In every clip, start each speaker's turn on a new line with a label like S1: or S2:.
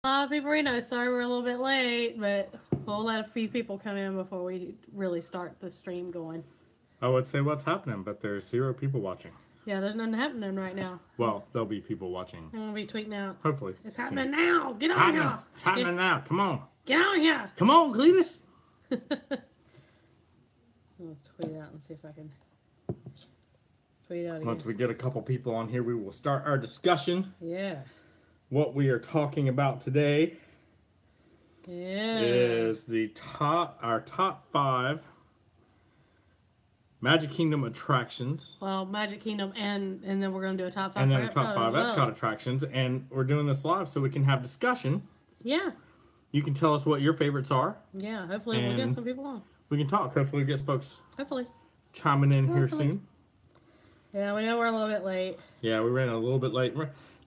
S1: A lot of people, sorry we're a little bit late, but we'll let a few people come in before we really start the stream going.
S2: I would say what's happening, but there's 0 people watching.
S1: Yeah, there's nothing happening right now.
S2: Well, there'll be people watching.
S1: I'm going to be tweeting out.
S2: Hopefully.
S1: It's happening now. Get on here.
S2: It's happening now. Come on.
S1: Get on here.
S2: Come on, Cletus.
S1: I'll tweet out and see if I can tweet out again.
S2: Once we get a couple people on here, we will start our discussion.
S1: Yeah.
S2: What we are talking about today is our top 5 Magic Kingdom attractions.
S1: Well, Magic Kingdom and then we're going to do a top 5
S2: and
S1: for
S2: then a top 5 Epcot attractions. And we're doing this live so we can have discussion.
S1: Yeah.
S2: You can tell us what your favorites are.
S1: Yeah, hopefully we'll get some people on.
S2: We can talk. Hopefully we get folks chiming in here soon.
S1: Yeah, we know we're a little bit late.
S2: Yeah, we ran a little bit late.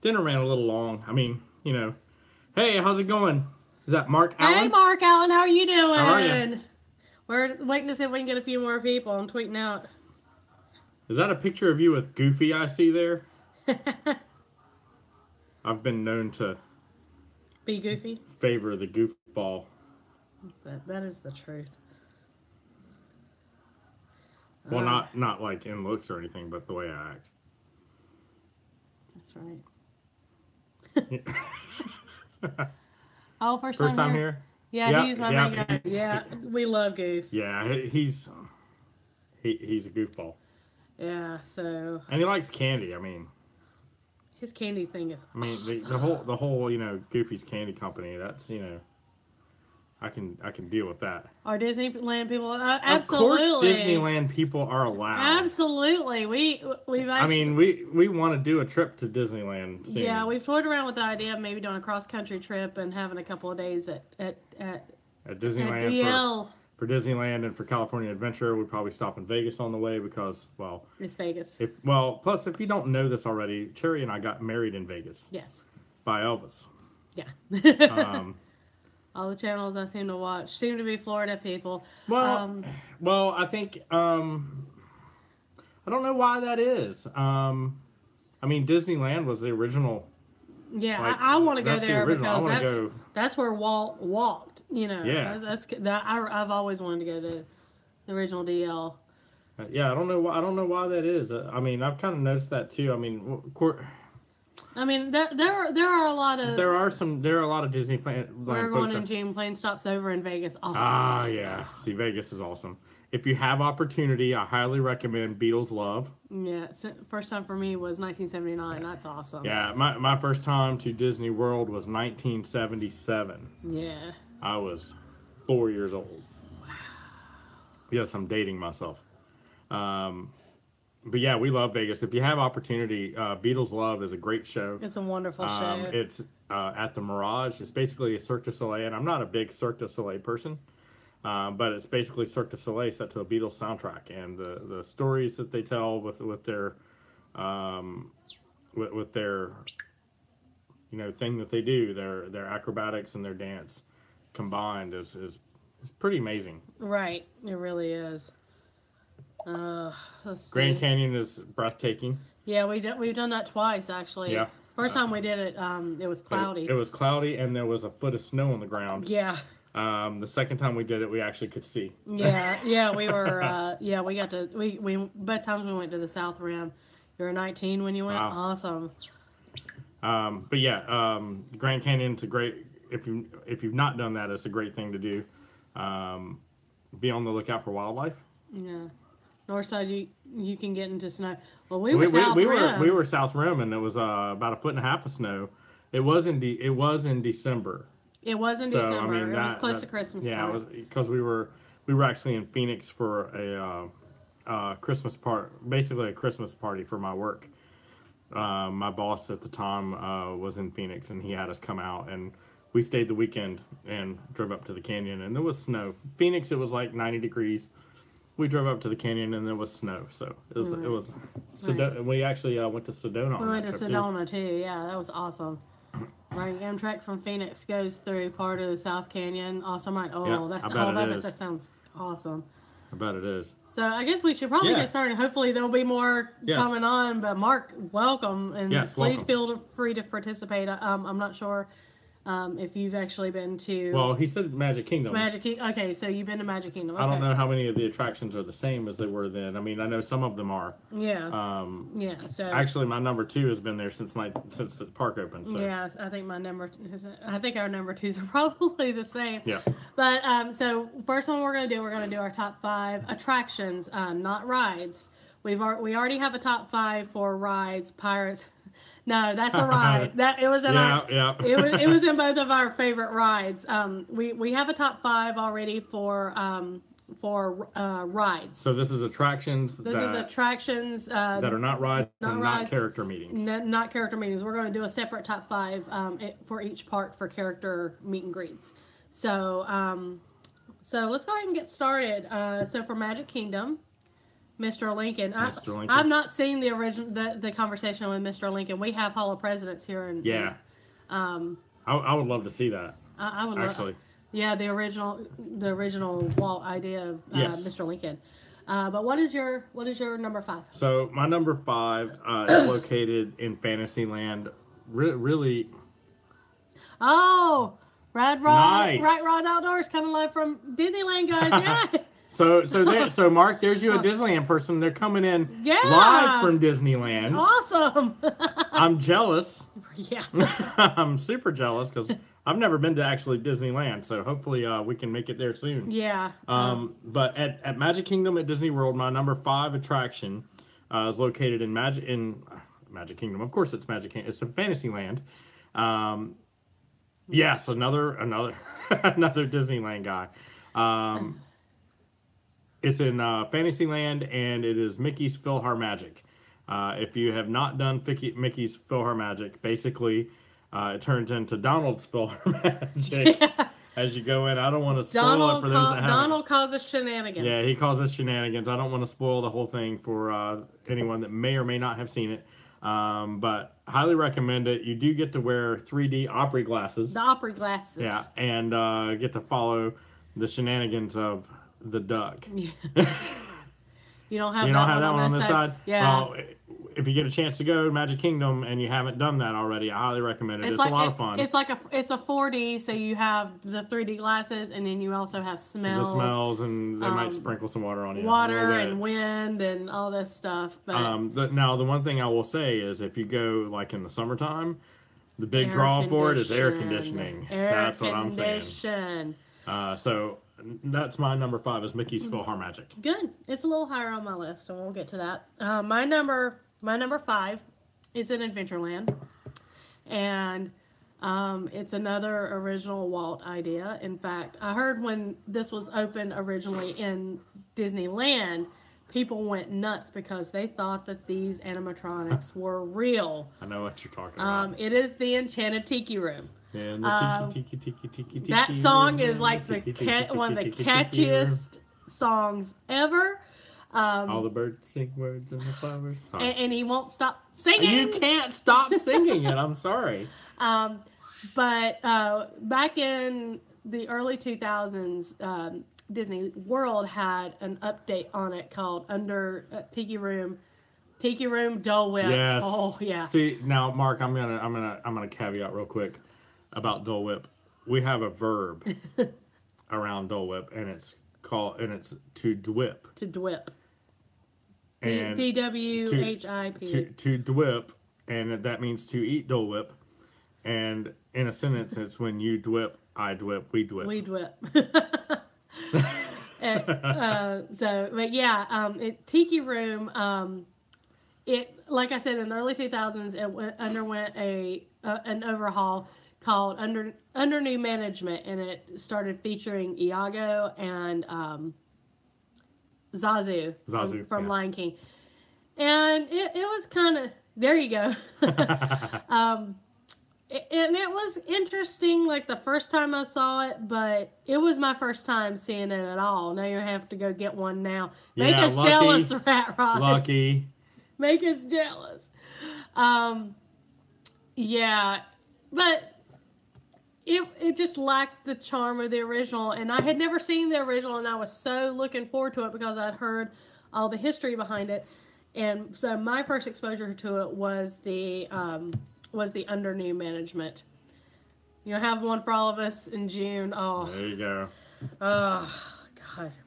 S2: Dinner ran a little long. I mean, Hey, how's it going? Is that Mark Allen?
S1: Hey, Mark Allen, how are you doing?
S2: How are you?
S1: We're waiting to see if we can get a few more people. I'm tweeting out.
S2: Is that a picture of you with Goofy I see there? I've been known to
S1: be goofy.
S2: Favor the goofball.
S1: That is the truth.
S2: Well, not like in looks or anything, but the way I act.
S1: That's right. Oh, first time here? Yeah,
S2: yep,
S1: he's my main guy. Yeah, we love Goof.
S2: Yeah, he's a goofball.
S1: Yeah, so.
S2: And he likes candy. I mean,
S1: his candy thing is.
S2: I mean,
S1: awesome.
S2: the whole Goofy's Candy Company. That's I can deal with that.
S1: Our Disneyland people, absolutely.
S2: Of course, Disneyland people are allowed.
S1: Absolutely, we've actually.
S2: I mean, we want to do a trip to Disneyland soon.
S1: Yeah, we've toyed around with the idea of maybe doing a cross country trip and having a couple of days at
S2: Disneyland
S1: at DL.
S2: For Disneyland and for California Adventure. We'd probably stop in Vegas on the way because, well,
S1: it's Vegas.
S2: Plus, if you don't know this already, Cherry and I got married in Vegas.
S1: Yes.
S2: By Elvis.
S1: Yeah. All the channels I seem to watch seem to be Florida people.
S2: Well, I think I don't know why that is. I mean, Disneyland was the original.
S1: Yeah, I want to go there because that's where Walt walked.
S2: Yeah.
S1: I've always wanted to go to the original DL.
S2: Yeah, I don't know why that is. I mean, I've kind of noticed that too. I mean,
S1: there are a lot of
S2: Disneyland.
S1: We're going in June. Plane stops over in Vegas. Oh,
S2: yeah. See, Vegas is awesome. If you have opportunity, I highly recommend Beatles Love.
S1: Yeah, first time for me was 1979. That's awesome.
S2: Yeah, my first time to Disney World was 1977.
S1: Yeah.
S2: I was 4 years old. Wow. Yes, I'm dating myself. But yeah, we love Vegas. If you have opportunity, Beatles Love is a great show.
S1: It's a wonderful show.
S2: It's at the Mirage. It's basically a Cirque du Soleil, and I'm not a big Cirque du Soleil person, but it's basically Cirque du Soleil set to a Beatles soundtrack, and the stories that they tell with their thing that they do, their acrobatics and their dance combined is pretty amazing.
S1: Right, it really is.
S2: Grand Canyon is breathtaking.
S1: Yeah, we've done that twice actually.
S2: Yeah.
S1: First time we did it, it was cloudy.
S2: It was cloudy, and there was a foot of snow on the ground.
S1: Yeah.
S2: The second time we did it, we actually could see.
S1: Yeah, we were. We got to. We both times we went to the South Rim. You were 19 when you went.
S2: Wow.
S1: Awesome.
S2: But yeah, Grand Canyon's a great. If you've not done that, it's a great thing to do. Be on the lookout for wildlife.
S1: Yeah. North side, you can get into snow. Well, we were South Rim.
S2: We were South Rim, and it was about a foot and a half of snow. It was in December.
S1: It was in December. I mean, it was close to Christmas.
S2: Yeah, it was because we were actually in Phoenix for a Christmas basically a Christmas party for my work. My boss at the time was in Phoenix, and he had us come out, and we stayed the weekend and drove up to the canyon, and there was snow. Phoenix, it was like 90 degrees. We drove up to the canyon, and there was snow, so it was. Right. We actually went to Sedona.
S1: We went to Sedona too. Yeah, that was awesome. Right, Amtrak from Phoenix goes through part of the South Canyon. Awesome, right? Oh,
S2: yeah,
S1: that sounds awesome.
S2: I bet it is.
S1: So I guess we should probably get started. Hopefully there'll be more coming on. But Mark, welcome, and please feel free to participate. I'm not sure If you've actually been to
S2: Well, he said Magic Kingdom.
S1: Okay, so you've been to Magic Kingdom. Okay.
S2: I don't know how many of the attractions are the same as they were then. I mean, I know some of them are.
S1: Yeah. So
S2: actually, my number 2 has been there since the park opened. So.
S1: Yeah, I think I think our number 2s are probably the same.
S2: Yeah.
S1: But so first one we're gonna do our top 5 attractions, not rides. We already have a top 5 for rides. Pirates. No, that's a ride. It was in both of our favorite rides. We have a top 5 already for rides.
S2: So this is attractions. That are not rides not character meetings.
S1: Not character meetings. We're going to do a separate top 5 for each park for character meet and greets. So let's go ahead and get started. So for Magic Kingdom. Mr. Lincoln. I've not seen the original the conversation with Mr. Lincoln. We have Hall of Presidents here,
S2: I would love to see that.
S1: I would
S2: actually.
S1: The original Walt idea of Mr. Lincoln. But what is your number 5?
S2: So my number 5 is located in Fantasyland. Really.
S1: Oh, Ride
S2: nice.
S1: Ride Outdoors coming live from Disneyland, guys. Yeah.
S2: So Mark, there's you a Disneyland person. They're coming in live from Disneyland.
S1: Awesome.
S2: I'm jealous.
S1: Yeah.
S2: I'm super jealous because I've never been to actually Disneyland. So hopefully we can make it there soon.
S1: Yeah.
S2: But at Magic Kingdom at Disney World, my number 5 attraction is located in Magic Kingdom. Of course, it's Magic Kingdom. It's in Fantasyland. Yes, another another Disneyland guy. It's in Fantasyland, and it is Mickey's PhilharMagic. If you have not done Mickey's PhilharMagic, basically it turns into Donald's PhilharMagic as you go in. I don't want to spoil it for those that haven't.
S1: Donald causes shenanigans.
S2: Yeah, he causes shenanigans. I don't want to spoil the whole thing for anyone that may or may not have seen it. But highly recommend it. You do get to wear 3D Opry glasses.
S1: The Opry glasses.
S2: Yeah, and get to follow the shenanigans of the duck.
S1: You don't have
S2: that one on this side?
S1: Yeah.
S2: Well, if you get a chance to go to Magic Kingdom and you haven't done that already, I highly recommend it. It's a lot of fun.
S1: It's a 4D, so you have the 3D glasses, and then you also have smells.
S2: The smells, and they might sprinkle some water on you.
S1: Water and wind and all this stuff. But
S2: now, the one thing I will say is if you go like in the summertime, the big draw for it is air conditioning. That's what I'm saying. So that's my number 5 is Mickey's PhilharMagic.
S1: Good. It's a little higher on my list, and we'll get to that. My number 5 is in Adventureland, and it's another original Walt idea. In fact, I heard when this was opened originally in Disneyland, people went nuts because they thought that these animatronics were real.
S2: I know what you're talking about.
S1: It is the Enchanted Tiki Room.
S2: And the tiki.
S1: That song is like one of the catchiest songs ever.
S2: All the birds sing words and the flowers.
S1: And he won't stop singing.
S2: You can't stop singing it. I'm sorry.
S1: But back in the early 2000s, Disney World had an update on it called Tiki Room Dole Whip.
S2: Yes.
S1: Oh yeah.
S2: See now, Mark, I'm gonna caveat real quick about Dole Whip. We have a verb around Dole Whip, and it's to dwip.
S1: To dwip.
S2: And
S1: DWHIP.
S2: To dwip, and that means to eat Dole Whip. And in a sentence, it's when you dwip, I dwip, we dwip.
S1: We dwip. Tiki Room. It, like I said, in the early 2000s, it underwent an overhaul called Under New Management, and it started featuring Iago and Zazu from Lion King. And it was kind of, there you go. And it was interesting, like the first time I saw it, but it was my first time seeing it at all. Now you have to go get one now. Make us jealous, Rat Rod.
S2: Lucky.
S1: Make us jealous. But it just lacked the charm of the original, and I had never seen the original, and I was so looking forward to it because I'd heard all the history behind it. And so my first exposure to it was the Under New Management. You'll have one for all of us in June. Oh,
S2: There you go.
S1: God,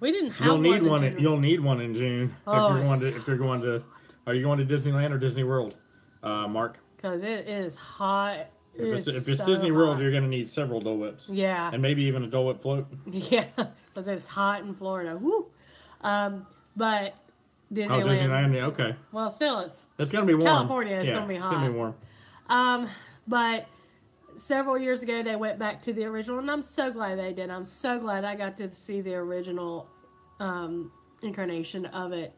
S1: we didn't have
S2: You'll need
S1: one.
S2: You'll need one in June
S1: Oh,
S2: if you're going to. Are you going to Disneyland or Disney World, Mark?
S1: Because it is hot.
S2: If it's
S1: so
S2: Disney World,
S1: hot.
S2: you're going to need several Dole Whips.
S1: Yeah.
S2: And maybe even a Dole Whip float.
S1: Yeah, because it's hot in Florida. Woo. But Disneyland.
S2: Oh, Disneyland, yeah, okay.
S1: Well, still, it's
S2: going to be warm.
S1: California. It's going to be hot.
S2: It's going to be warm.
S1: But several years ago, they went back to the original, and I'm so glad they did. I'm so glad I got to see the original incarnation of it.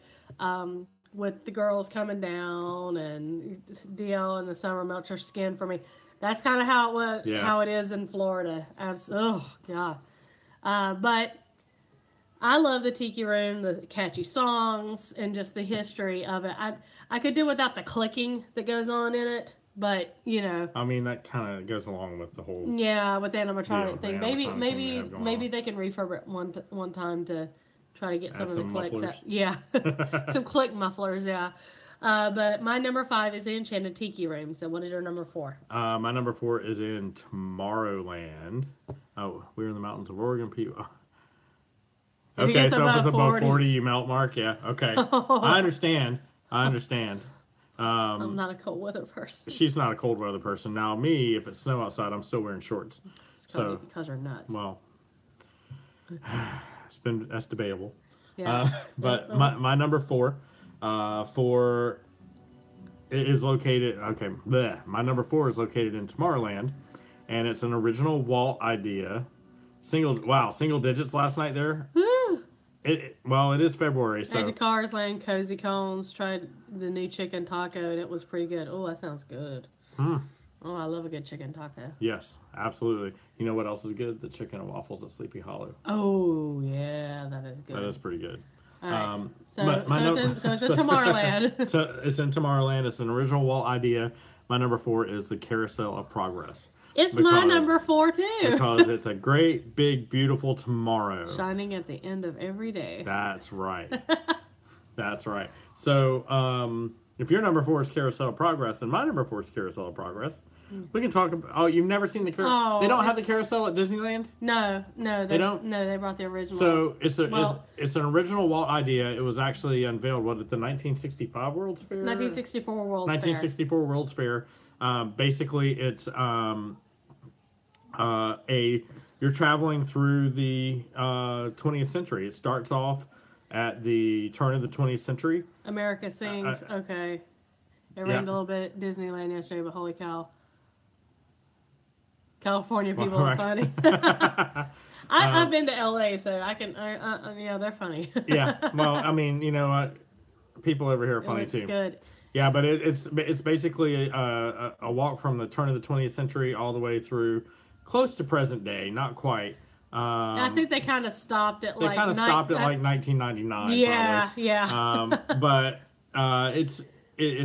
S1: With the girls coming down and DL and the summer melts your skin for me. That's kind of how it was, how it is in Florida. Oh, God. But I love the Tiki Room, the catchy songs, and just the history of it. I could do without the clicking that goes on in it, but, you know.
S2: I mean, that kind of goes along with the whole...
S1: Yeah, with the animatronic thing.
S2: Animatronic
S1: Maybe they can refurb it one time to try to get some of the clicks
S2: mufflers.
S1: out. Yeah, some click mufflers, yeah. But my number 5 is the Enchanted Tiki Room. So what is your number 4?
S2: My number 4 is in Tomorrowland. Oh, we're in the mountains of Oregon, people. Okay, so if it's above 40, you melt, Mark. Yeah, okay. I understand.
S1: I'm not a cold weather person.
S2: She's not a cold weather person. Now, me, if it's snow outside, I'm still wearing shorts.
S1: Because you're nuts.
S2: Well, that's debatable.
S1: Yeah.
S2: But my number 4, is located. Okay, my number 4 is located in Tomorrowland, and it's an original Walt idea. Single digits last night there. It is February, so.
S1: Ate the Cars Land Cozy Cones, tried the new chicken taco, and it was pretty good. Oh, that sounds good. Oh, I love a good chicken taco.
S2: Yes, absolutely. You know what else is good? The chicken and waffles at Sleepy Hollow.
S1: Oh, yeah, that is good.
S2: That is pretty good.
S1: All right. So it's in Tomorrowland.
S2: So it's in Tomorrowland. It's an original Walt idea. My number 4 is the Carousel of Progress.
S1: It's my number 4 too.
S2: Because it's a great, big, beautiful tomorrow.
S1: Shining at the end of every day.
S2: That's right. That's right. So, if your number 4 is Carousel of Progress and my number 4 is Carousel of Progress, we can talk about... Oh, you've never seen the carousel?
S1: Oh,
S2: they don't have the carousel at Disneyland?
S1: No, they
S2: don't.
S1: No, they brought the original.
S2: So it's an original Walt idea. It was actually unveiled at the 1965 World's Fair.
S1: 1964 World's
S2: 1964 World's Fair. Basically, it's you're traveling through the 20th century. It starts off at the turn of the 20th century.
S1: America Sings. Okay. It rained a little bit at Disneyland yesterday, but holy cow. California people are funny. I've been to LA, so I can. Yeah, they're funny.
S2: Yeah, well, I mean, you know what? People over here are funny too.
S1: Good.
S2: Yeah, but it's basically a walk from the turn of the 20th century all the way through close to present day, not quite.
S1: I think they kind of stopped at
S2: like 1999.
S1: Yeah,
S2: probably.
S1: Yeah.
S2: But it's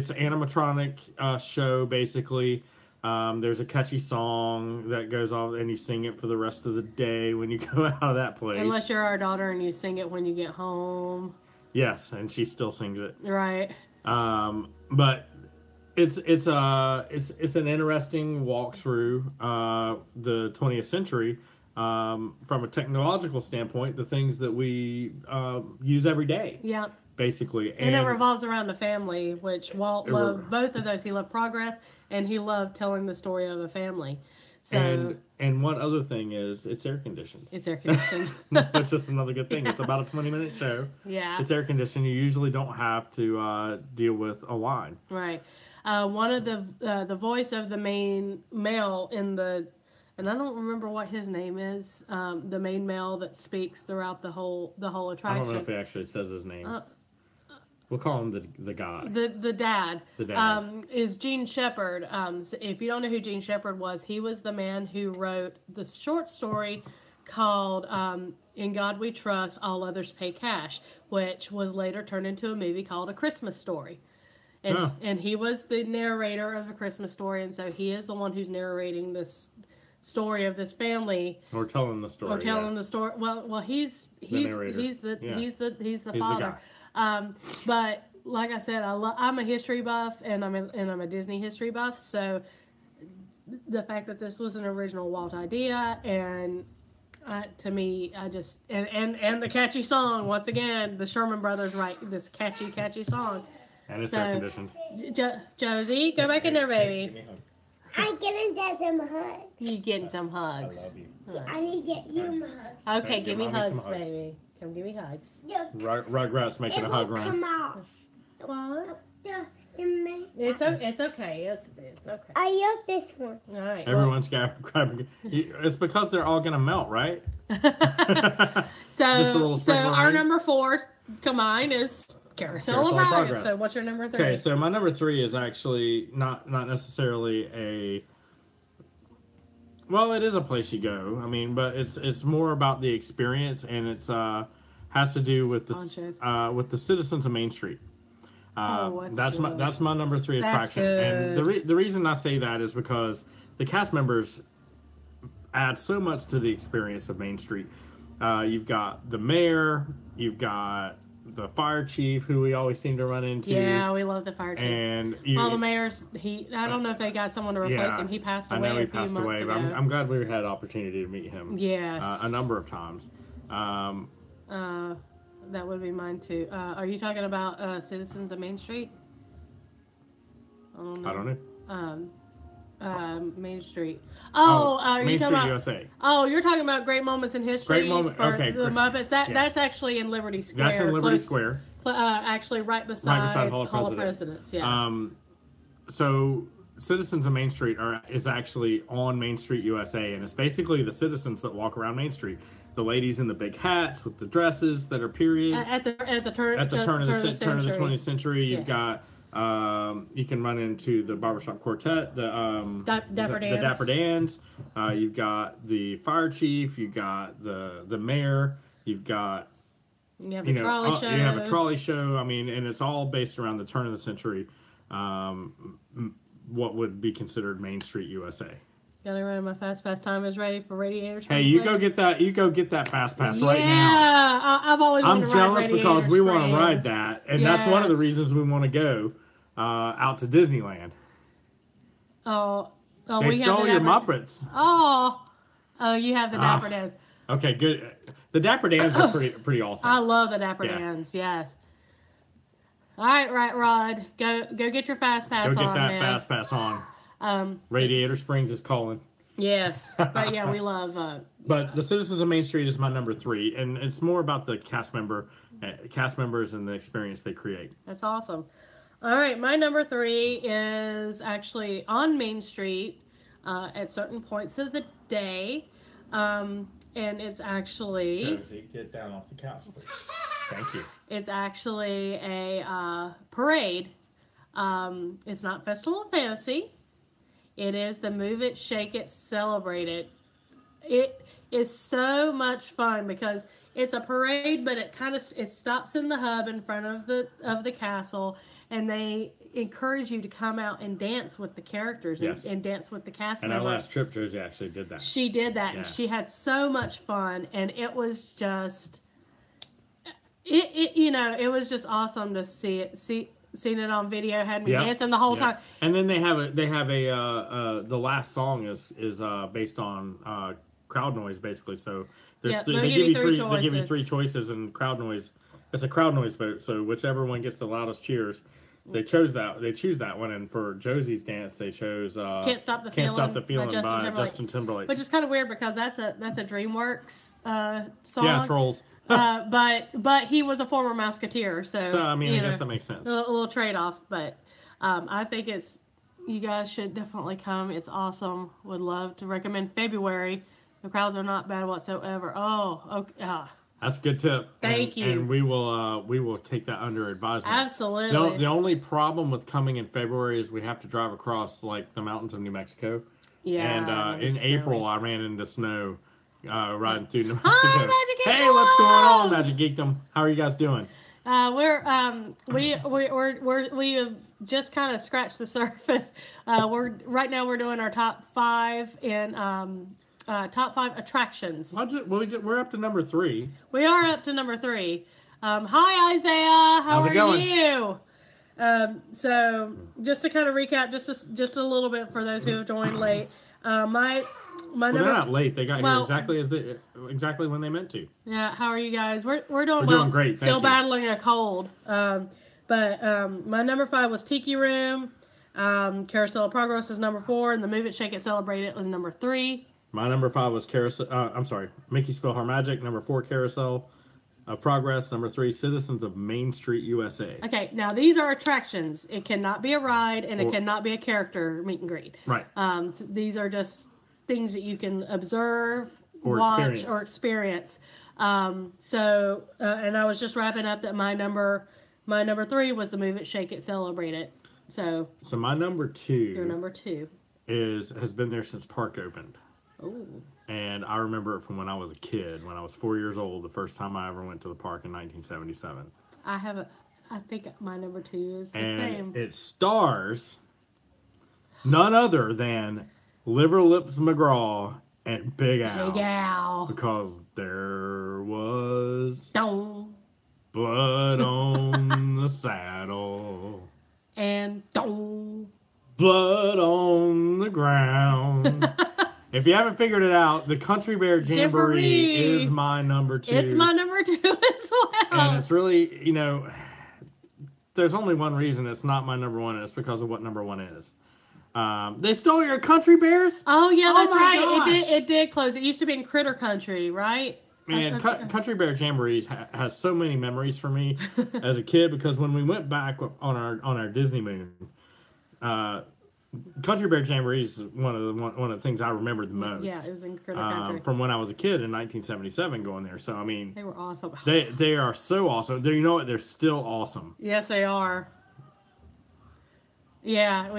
S2: an animatronic show basically. There's a catchy song that goes off, and you sing it for the rest of the day when you go out of that place.
S1: Unless you're our daughter and you sing it when you get home.
S2: Yes, and she still sings it.
S1: Right.
S2: But it's an interesting walk through the 20th century from a technological standpoint, the things that we use every day.
S1: Yeah.
S2: Basically.
S1: And it revolves around the family, which Walt loved both of those. He loved progress, and he loved telling the story of a family. So,
S2: and one other thing is, it's air conditioned.
S1: It's air conditioned.
S2: That's just another good thing. It's about a 20-minute show.
S1: Yeah.
S2: It's air conditioned. You usually don't have to deal with a line.
S1: Right. One of the voice of the main male in the, and I don't remember what his name is, the main male that speaks throughout the whole attraction.
S2: I don't know if he actually says his name. We'll call him the guy.
S1: The dad.
S2: The dad.
S1: Is Gene Shepard. So if you don't know who Gene Shepard was, he was the man who wrote the short story called In God We Trust, All Others Pay Cash, which was later turned into a movie called A Christmas Story. And he was the narrator of A Christmas Story, and so he is the one who's narrating this story of this family,
S2: or telling the story.
S1: The story. Well, he's the father. But like I said, I'm a history buff, and I'm a Disney history buff. So the fact that this was an original Walt idea, and to me, I just and the catchy song once again. The Sherman Brothers write this catchy song.
S2: And it's air conditioned.
S1: Josie, go back in there, baby.
S3: I'm getting some hugs.
S1: You getting some hugs?
S2: I love you.
S3: I need to get you my hugs.
S1: Okay, give me
S2: Mommy some
S1: hugs,
S2: hugs.
S1: baby. Come give me hugs.
S2: Rugrats making
S3: It
S2: a hug
S3: will
S2: run.
S3: come off.
S1: What?
S3: It's
S1: It's okay. It's okay.
S3: I love this one.
S1: All right.
S2: Everyone's grabbing. It's because they're all gonna melt, right?
S1: So,
S2: Just a little
S1: so
S2: sprinkle of
S1: our
S2: rain.
S1: number 4 combine is Carousel of
S2: Carousel of
S1: Progress.
S2: Progress.
S1: So what's your number 3?
S2: Okay, so my number 3 is actually not necessarily a. Well, it is a place you go. I mean, but it's more about the experience, and it's has to do with the citizens of Main Street. That's my number 3
S1: That's
S2: attraction, and
S1: good.
S2: the reason I say that is because the cast members add so much to the experience of Main Street. You've got the mayor, you've got the fire chief, who we always seem to run into.
S1: Yeah, we love the fire chief.
S2: And
S1: Well, the mayor's, I don't know if they got someone to replace him. He passed away.
S2: I know he
S1: a few
S2: passed
S1: months
S2: away,
S1: ago.
S2: but I'm glad we had opportunity to meet him.
S1: Yes.
S2: A number of times.
S1: That would be mine too. Are you talking about Citizens of Main Street?
S2: I don't know.
S1: Main Street. Oh, are
S2: Main
S1: you talking
S2: Street,
S1: about?
S2: USA.
S1: Oh, you're talking about Great Moments in History.
S2: Great Moment-
S1: For
S2: okay,
S1: the
S2: great.
S1: Muppets.
S2: Yeah.
S1: That's actually in Liberty Square.
S2: That's in Liberty Square.
S1: Actually, right beside
S2: Hall of
S1: Presidents. Yeah.
S2: So Citizens of Main Street is actually on Main Street, USA, and it's basically the citizens that walk around Main Street. The ladies in the big hats with the dresses that are period.
S1: At the turn
S2: At the turn of the
S1: century.
S2: 20th century, you've got you can run into the barbershop quartet, the Dapper Dans. You've got the fire chief. You've got the mayor. You've got
S1: You have a trolley show.
S2: You have a trolley show. I mean, and it's all based around the turn of the century. What would be considered Main Street, USA.
S1: Gotta run. My fast pass time is ready for Radiators.
S2: Hey, you go get that. You go get that fast pass right now.
S1: Yeah, I've always.
S2: I'm
S1: wanted to
S2: jealous
S1: ride
S2: because we want to ride
S1: Springs.
S2: that, and that's one of the
S1: Yes.
S2: reasons we want to go out to Disneyland.
S1: Oh,
S2: They
S1: we have
S2: stole
S1: the
S2: your
S1: Dapper.
S2: Muppets.
S1: Oh, you have the Dapper Dans.
S2: Okay, good. The Dapper Dans are pretty awesome.
S1: I love the Dapper
S2: Yeah.
S1: Dans. Yes. All right, Rod. Go get your fast pass
S2: Go get
S1: on,
S2: that
S1: man.
S2: fast pass on. Radiator Springs is calling.
S1: Yes, but yeah, we love.
S2: But the Citizens of Main Street is my number 3, and it's more about the cast members and the experience they create.
S1: That's awesome. All right, my number 3 is actually on Main Street at certain points of the day, and it's actually
S2: Josie, get down off the couch, please. Thank you.
S1: it's actually a parade. It's not Festival of Fantasy. It is the Move It, Shake It, Celebrate It. It is so much fun because it's a parade, but it stops in the hub in front of the castle, and they encourage you to come out and dance with the characters
S2: Yes.
S1: and dance with the cast
S2: And our
S1: members.
S2: last trip, Josie actually did that.
S1: She did that,
S2: Yeah.
S1: and she had so much fun, and it was just it was just awesome to seeing it on video. Had me
S2: Yeah.
S1: dancing the whole
S2: Yeah.
S1: time.
S2: And then they have a the last song is based on crowd noise, basically. So there's
S1: Yeah,
S2: they
S1: they
S2: give you
S1: three
S2: they give you
S1: choices.
S2: 3 choices, and crowd noise. It's a crowd noise vote. So whichever one gets the loudest cheers, they choose that one. And for Josie's dance, they chose
S1: Can't Stop the
S2: Feeling
S1: Justin
S2: by
S1: Timberlake.
S2: Justin Timberlake.
S1: Which is kind of weird because that's a DreamWorks song.
S2: Yeah, Trolls.
S1: But he was a former Mouseketeer, so
S2: I mean,
S1: you
S2: I
S1: know,
S2: guess that makes sense.
S1: a little trade off. But I think you guys should definitely come. It's awesome. Would love to recommend February. The crowds are not bad whatsoever. Oh, okay.
S2: That's a good tip.
S1: Thank you.
S2: And we will take that under advisement.
S1: Absolutely.
S2: The only problem with coming in February is we have to drive across like the mountains of New Mexico.
S1: Yeah.
S2: And in
S1: it's
S2: April,
S1: silly.
S2: I ran into snow riding through New Mexico.
S1: Hi, Magic
S2: Hey,
S1: Kingdom!
S2: what's going on, Magic Geekdom? How are you guys doing?
S1: We have just kind of scratched the surface. Right now we're doing our top 5 in top 5 attractions.
S2: We're up to number 3.
S1: We are up to number 3. Hi Isaiah, how
S2: How's it
S1: are
S2: going?
S1: you? So just to kind of recap, just a little bit for those who have joined late. My
S2: Well,
S1: number.
S2: they're not late. They got here exactly when they meant to.
S1: Yeah. How are you guys? We're doing
S2: Doing great.
S1: Still
S2: Thank you.
S1: battling a cold. But my number 5 was Tiki Room. Carousel of Progress is number 4, and the Move It, Shake It, Celebrate It was number 3.
S2: My number 5 was Mickey's PhilharMagic. Number 4, Carousel of Progress. Number 3, Citizens of Main Street, USA.
S1: Okay, now these are attractions. It cannot be a ride, and it cannot be a character meet and greet.
S2: Right.
S1: So these are just things that you can observe,
S2: Or
S1: watch, or experience. And I was just wrapping up that my number 3 was the Move It, Shake It, Celebrate It. So
S2: my number 2.
S1: Your number 2
S2: has been there since park opened.
S1: Oh.
S2: And I remember it from when I was a kid, when I was 4 years old, the first time I ever went to the park in 1977.
S1: I think my number 2 is the same.
S2: It stars none other than Liver Lips McGraw and Big Al.
S1: Big Al.
S2: Because there was
S1: Dong.
S2: blood on the saddle.
S1: And dong.
S2: Blood on the ground. If you haven't figured it out, the Country Bear Jamboree is my number 2.
S1: It's my number 2 as well.
S2: And it's really, there's only one reason it's not my number 1, and it's because of what number 1 is. They stole your Country Bears?
S1: Oh, yeah, that's right.
S2: Gosh.
S1: It did close. It used to be in Critter Country, right?
S2: Man, Country Bear Jamborees has so many memories for me as a kid, because when we went back on our Disney moon, Country Bear Jamboree is one of the things I remember the most.
S1: Yeah, it was in Critter Country.
S2: From when I was a kid in 1977 going there. So, I mean...
S1: They were awesome.
S2: They are so awesome. You know what? They're still awesome.
S1: Yes, they are. Yeah,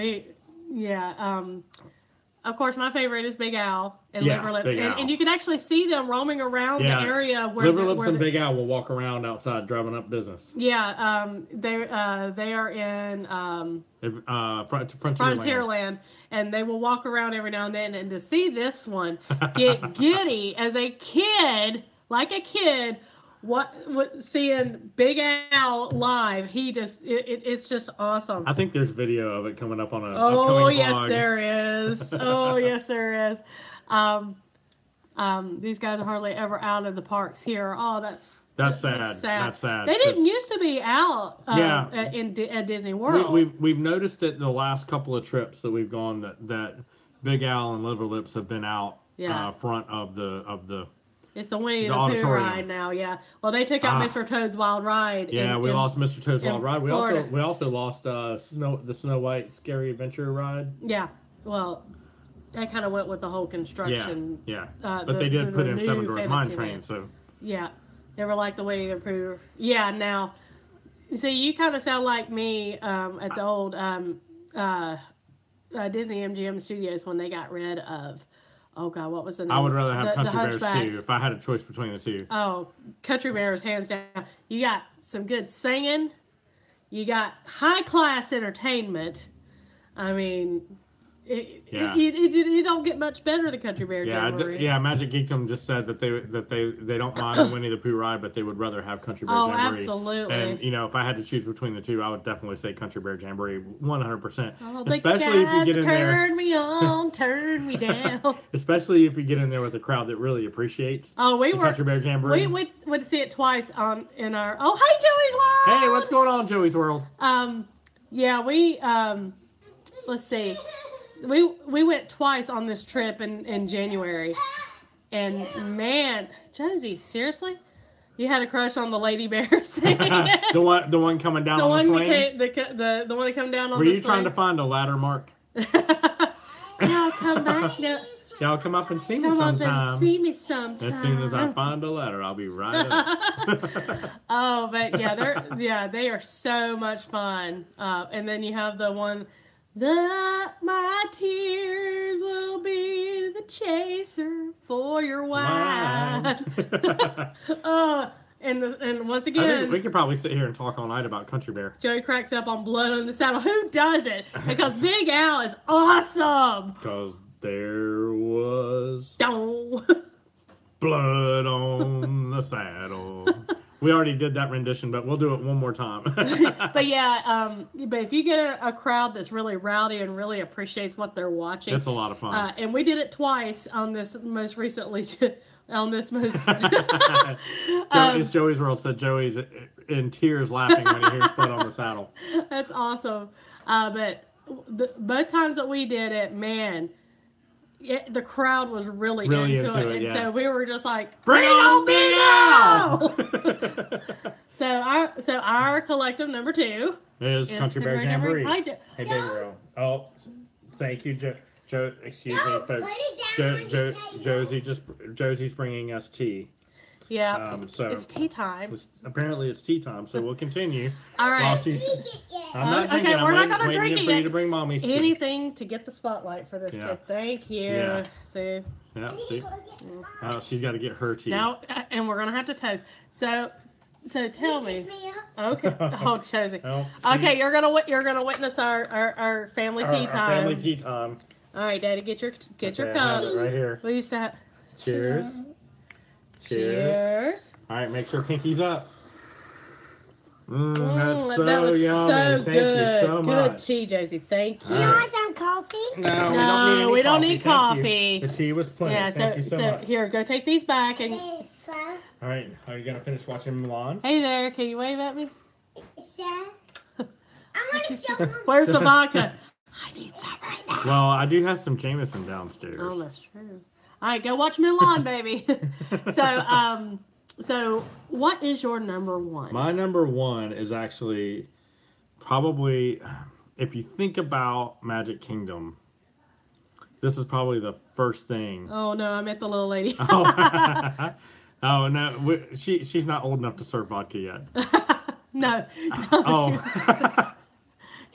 S1: of course, my favorite is Big Al and Liver Lips. And you can actually see them roaming around the area where...
S2: Liver Lips and Big Al will walk around outside drumming up business.
S1: Yeah, they are in Frontierland, and they will walk around every now and then. And to see this one get giddy as a kid, seeing Big Al live, it's just awesome.
S2: I think there's video of it coming up on a
S1: upcoming
S2: vlog.
S1: Yes, there is. Oh, yes, there is. These guys are hardly ever out of the parks here. Oh, that's sad.
S2: That's sad.
S1: They didn't used to be out at Disney World.
S2: We've noticed it the last couple of trips that we've gone that Big Al and Liver Lips have been out front of the.
S1: It's the Winnie the Pooh ride now, yeah. Well, they took out Mr. Toad's Wild Ride.
S2: Yeah, we lost Mr. Toad's Wild Ride. We
S1: Florida.
S2: also lost the Snow White Scary Adventure ride.
S1: Yeah, well, that kind of went with the whole construction.
S2: Yeah. But they did put in Seven Dwarfs Mine Train, so.
S1: Yeah, never liked the Winnie the Pooh. Yeah, now, see, you kind of sound like me at the old Disney MGM Studios when they got rid of. Oh, God, what was the name?
S2: I would rather have Country Bears, too, if I had a choice between the two.
S1: Oh, Country Bears, hands down. You got some good singing. You got high-class entertainment. I mean, you don't get much better than Country Bear Jamboree.
S2: Magic Kingdom just said that they don't mind the Winnie the Pooh ride, but they would rather have Country Bear Jamboree.
S1: Oh, absolutely.
S2: And, if I had to choose between the two, I would definitely say Country Bear Jamboree 100%.
S1: Oh,
S2: especially if you get in there.
S1: Turn me on, turn me down.
S2: Especially if you get in there with a crowd that really appreciates Country Bear Jamboree.
S1: We went to see it twice in our... Oh, hey, Joey's World!
S2: Hey, what's going on, Joey's World?
S1: Let's see. We went twice on this trip in January, and man, Josie, seriously, you had a crush on the Lady Bear scene.
S2: the one coming down on the swing.
S1: The one that come down on.
S2: Were
S1: the
S2: you trying to find a ladder, Mark?
S1: Y'all come back.
S2: Y'all come up and see me
S1: sometime.
S2: Come up and
S1: see me sometime.
S2: As soon as I find a ladder, I'll be right up.
S1: Oh, but yeah, they are so much fun. And then you have the one. My tears will be the chaser for your wine. And once again,
S2: I think we could probably sit here and talk all night about Country Bear.
S1: Joey cracks up on Blood on the Saddle. Who doesn't? Because Big Al is awesome.
S2: Because there was
S1: blood
S2: on the saddle. We already did that rendition, but we'll do it one more time.
S1: But yeah, but if you get a crowd that's really rowdy and really appreciates what they're watching,
S2: it's a lot of fun.
S1: And we did it twice on this most recently. On this most,
S2: It's Joey's World said Joey's in tears laughing when he hears "Put on the Saddle."
S1: That's awesome. But both times that we did it, man. The crowd was really into it. And so we were just like, bring on bingo! So our collective number 2
S2: is Country Bear Jamboree.
S1: Hi,
S2: Hey, baby girl. Oh, thank you, Joe. Excuse me, folks. Josie's bringing us tea.
S1: Yeah.
S2: So
S1: it's tea time.
S2: Apparently, it's tea time. So we'll continue.
S1: All right.
S2: I'm not drinking.
S1: Okay, we're not going to drink it
S2: for
S1: yet.
S2: you to bring mommy's tea.
S1: Anything to get the spotlight for this kid. Thank you.
S2: Yeah.
S1: See.
S2: Yeah. See. She's got to get her tea.
S1: Now, and we're going to have to toast. So tell me. Okay. Oh, Josie.
S2: Oh,
S1: okay, you're gonna witness our family tea time.
S2: Our family tea time.
S1: All right, Daddy, get your cup.
S2: I have it right here.
S1: We used to have.
S2: Cheers.
S1: Cheers.
S2: All right, make sure pinky's up. That's
S1: that was
S2: yummy.
S1: So
S2: Thank you so much.
S1: Good tea, Josie. Thank you.
S3: You want some coffee?
S2: No,
S1: we don't need
S2: coffee.
S1: coffee.
S2: The tea was plenty.
S1: Yeah,
S2: Thank you so much.
S1: Here, go take these back. And
S3: All
S2: right, are you gonna finish watching Milan?
S1: hey there, can you wave at me?
S3: I want to show
S1: Where's the vodka? I need some right now.
S2: Well, I do have some Jameson downstairs.
S1: Oh, that's true. All right, go watch Milan, baby. So what is your number 1?
S2: My number 1 is actually probably, if you think about Magic Kingdom, this is probably the first thing.
S1: Oh no, I met the little lady.
S2: Oh no, she's not old enough to serve vodka yet.
S1: No.
S2: Oh.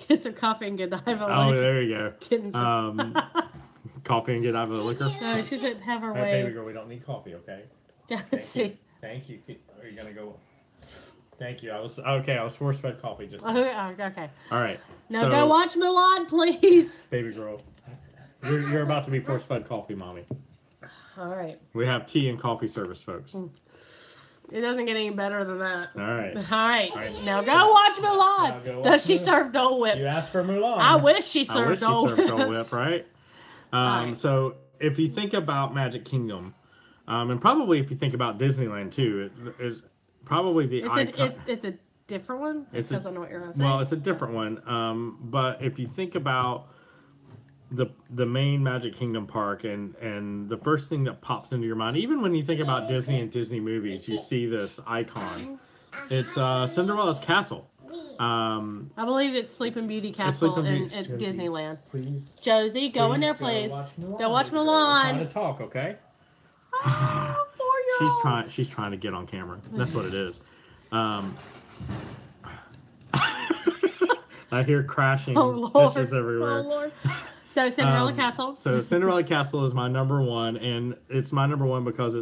S1: Get some coffee and Godiva.
S2: Oh, there you go.
S1: Getting some.
S2: Coffee and Godiva liquor.
S1: No, she said have her
S2: Hey,
S1: way.
S2: baby girl, we don't need coffee, okay?
S1: Let's see.
S2: Thank you. Are you gonna go? Thank you. I was force fed coffee just now.
S1: Okay.
S2: All right.
S1: Now
S2: so,
S1: go watch Milan, please.
S2: baby girl. You're about to be force fed coffee, mommy.
S1: All right.
S2: We have tea and coffee service, folks.
S1: It doesn't get any better than that.
S2: All right.
S1: All right. Now go watch Milan.
S2: Now go
S1: Does
S2: watch
S1: she
S2: Milan.
S1: serve Dole Whips?
S2: You asked for Mulan.
S1: I wish she served Dole Whips.
S2: Dole Whip, right? So if you think about Magic Kingdom, and probably if you think about Disneyland too, it is probably the icon.
S1: It's a different one? Because I know what you're going to say.
S2: Well, it's a different one. But if you think about the main Magic Kingdom park and the first thing that pops into your mind, even when you think about Disney and Disney movies, you see this icon. It's Cinderella's castle.
S1: I believe it's Sleeping Beauty Castle at Disneyland.
S2: Please.
S1: Josie, go in there, please. Go watch Milan.
S2: Trying to talk, okay?
S1: Oh, poor y'all.
S2: She's trying to get on camera. That's what it is. I hear crashing dishes everywhere.
S1: Oh, Lord. So Cinderella Castle.
S2: So Cinderella Castle is my number 1, and it's my number 1 because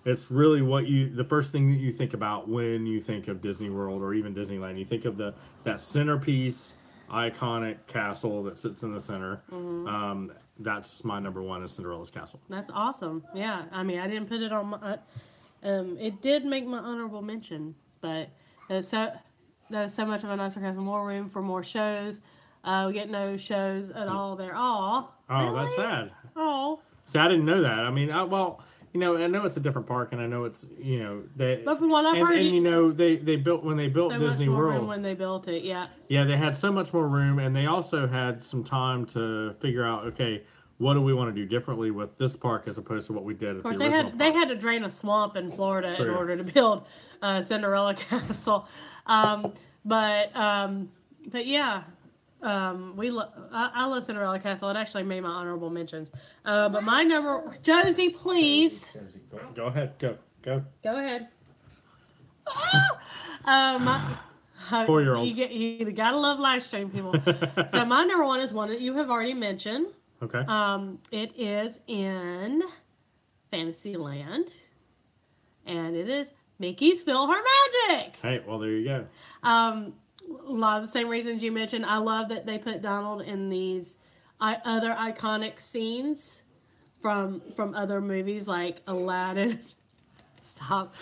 S2: it's really the first thing that you think about when you think of Disney World or even Disneyland. You think of that centerpiece, iconic castle that sits in the center. Mm-hmm. That's my number 1 is Cinderella's Castle.
S1: That's awesome. Yeah, I mean, I didn't put it on my. It did make my honorable mention, but that's so much of a nicer castle, more room for more shows. We get no shows at all there. Oh, really?
S2: That's sad.
S1: Oh.
S2: See, I didn't know that. I mean, I know it's a different park, and I know it's
S1: But from what I've heard,
S2: they built when they built
S1: so
S2: Disney
S1: much more
S2: World
S1: room when they built it. Yeah.
S2: Yeah, they had so much more room, and they also had some time to figure out, okay, what do we want to do differently with this park as opposed to what we did at the original park?
S1: They had to drain a swamp in Florida in order to build Cinderella Castle. But yeah. I love Cinderella Castle. It actually made my honorable mentions. But my number, Josie, please.
S2: Josie, go ahead. Go.
S1: Go ahead.
S2: 4-year-olds.
S1: You gotta love live stream, people. So my number 1 is one that you have already mentioned.
S2: Okay.
S1: It is in Fantasyland, and it is Mickey's PhilharMagic.
S2: Hey, well there you go.
S1: A lot of the same reasons you mentioned. I love that they put Donald in these other iconic scenes from other movies like Aladdin, Stop.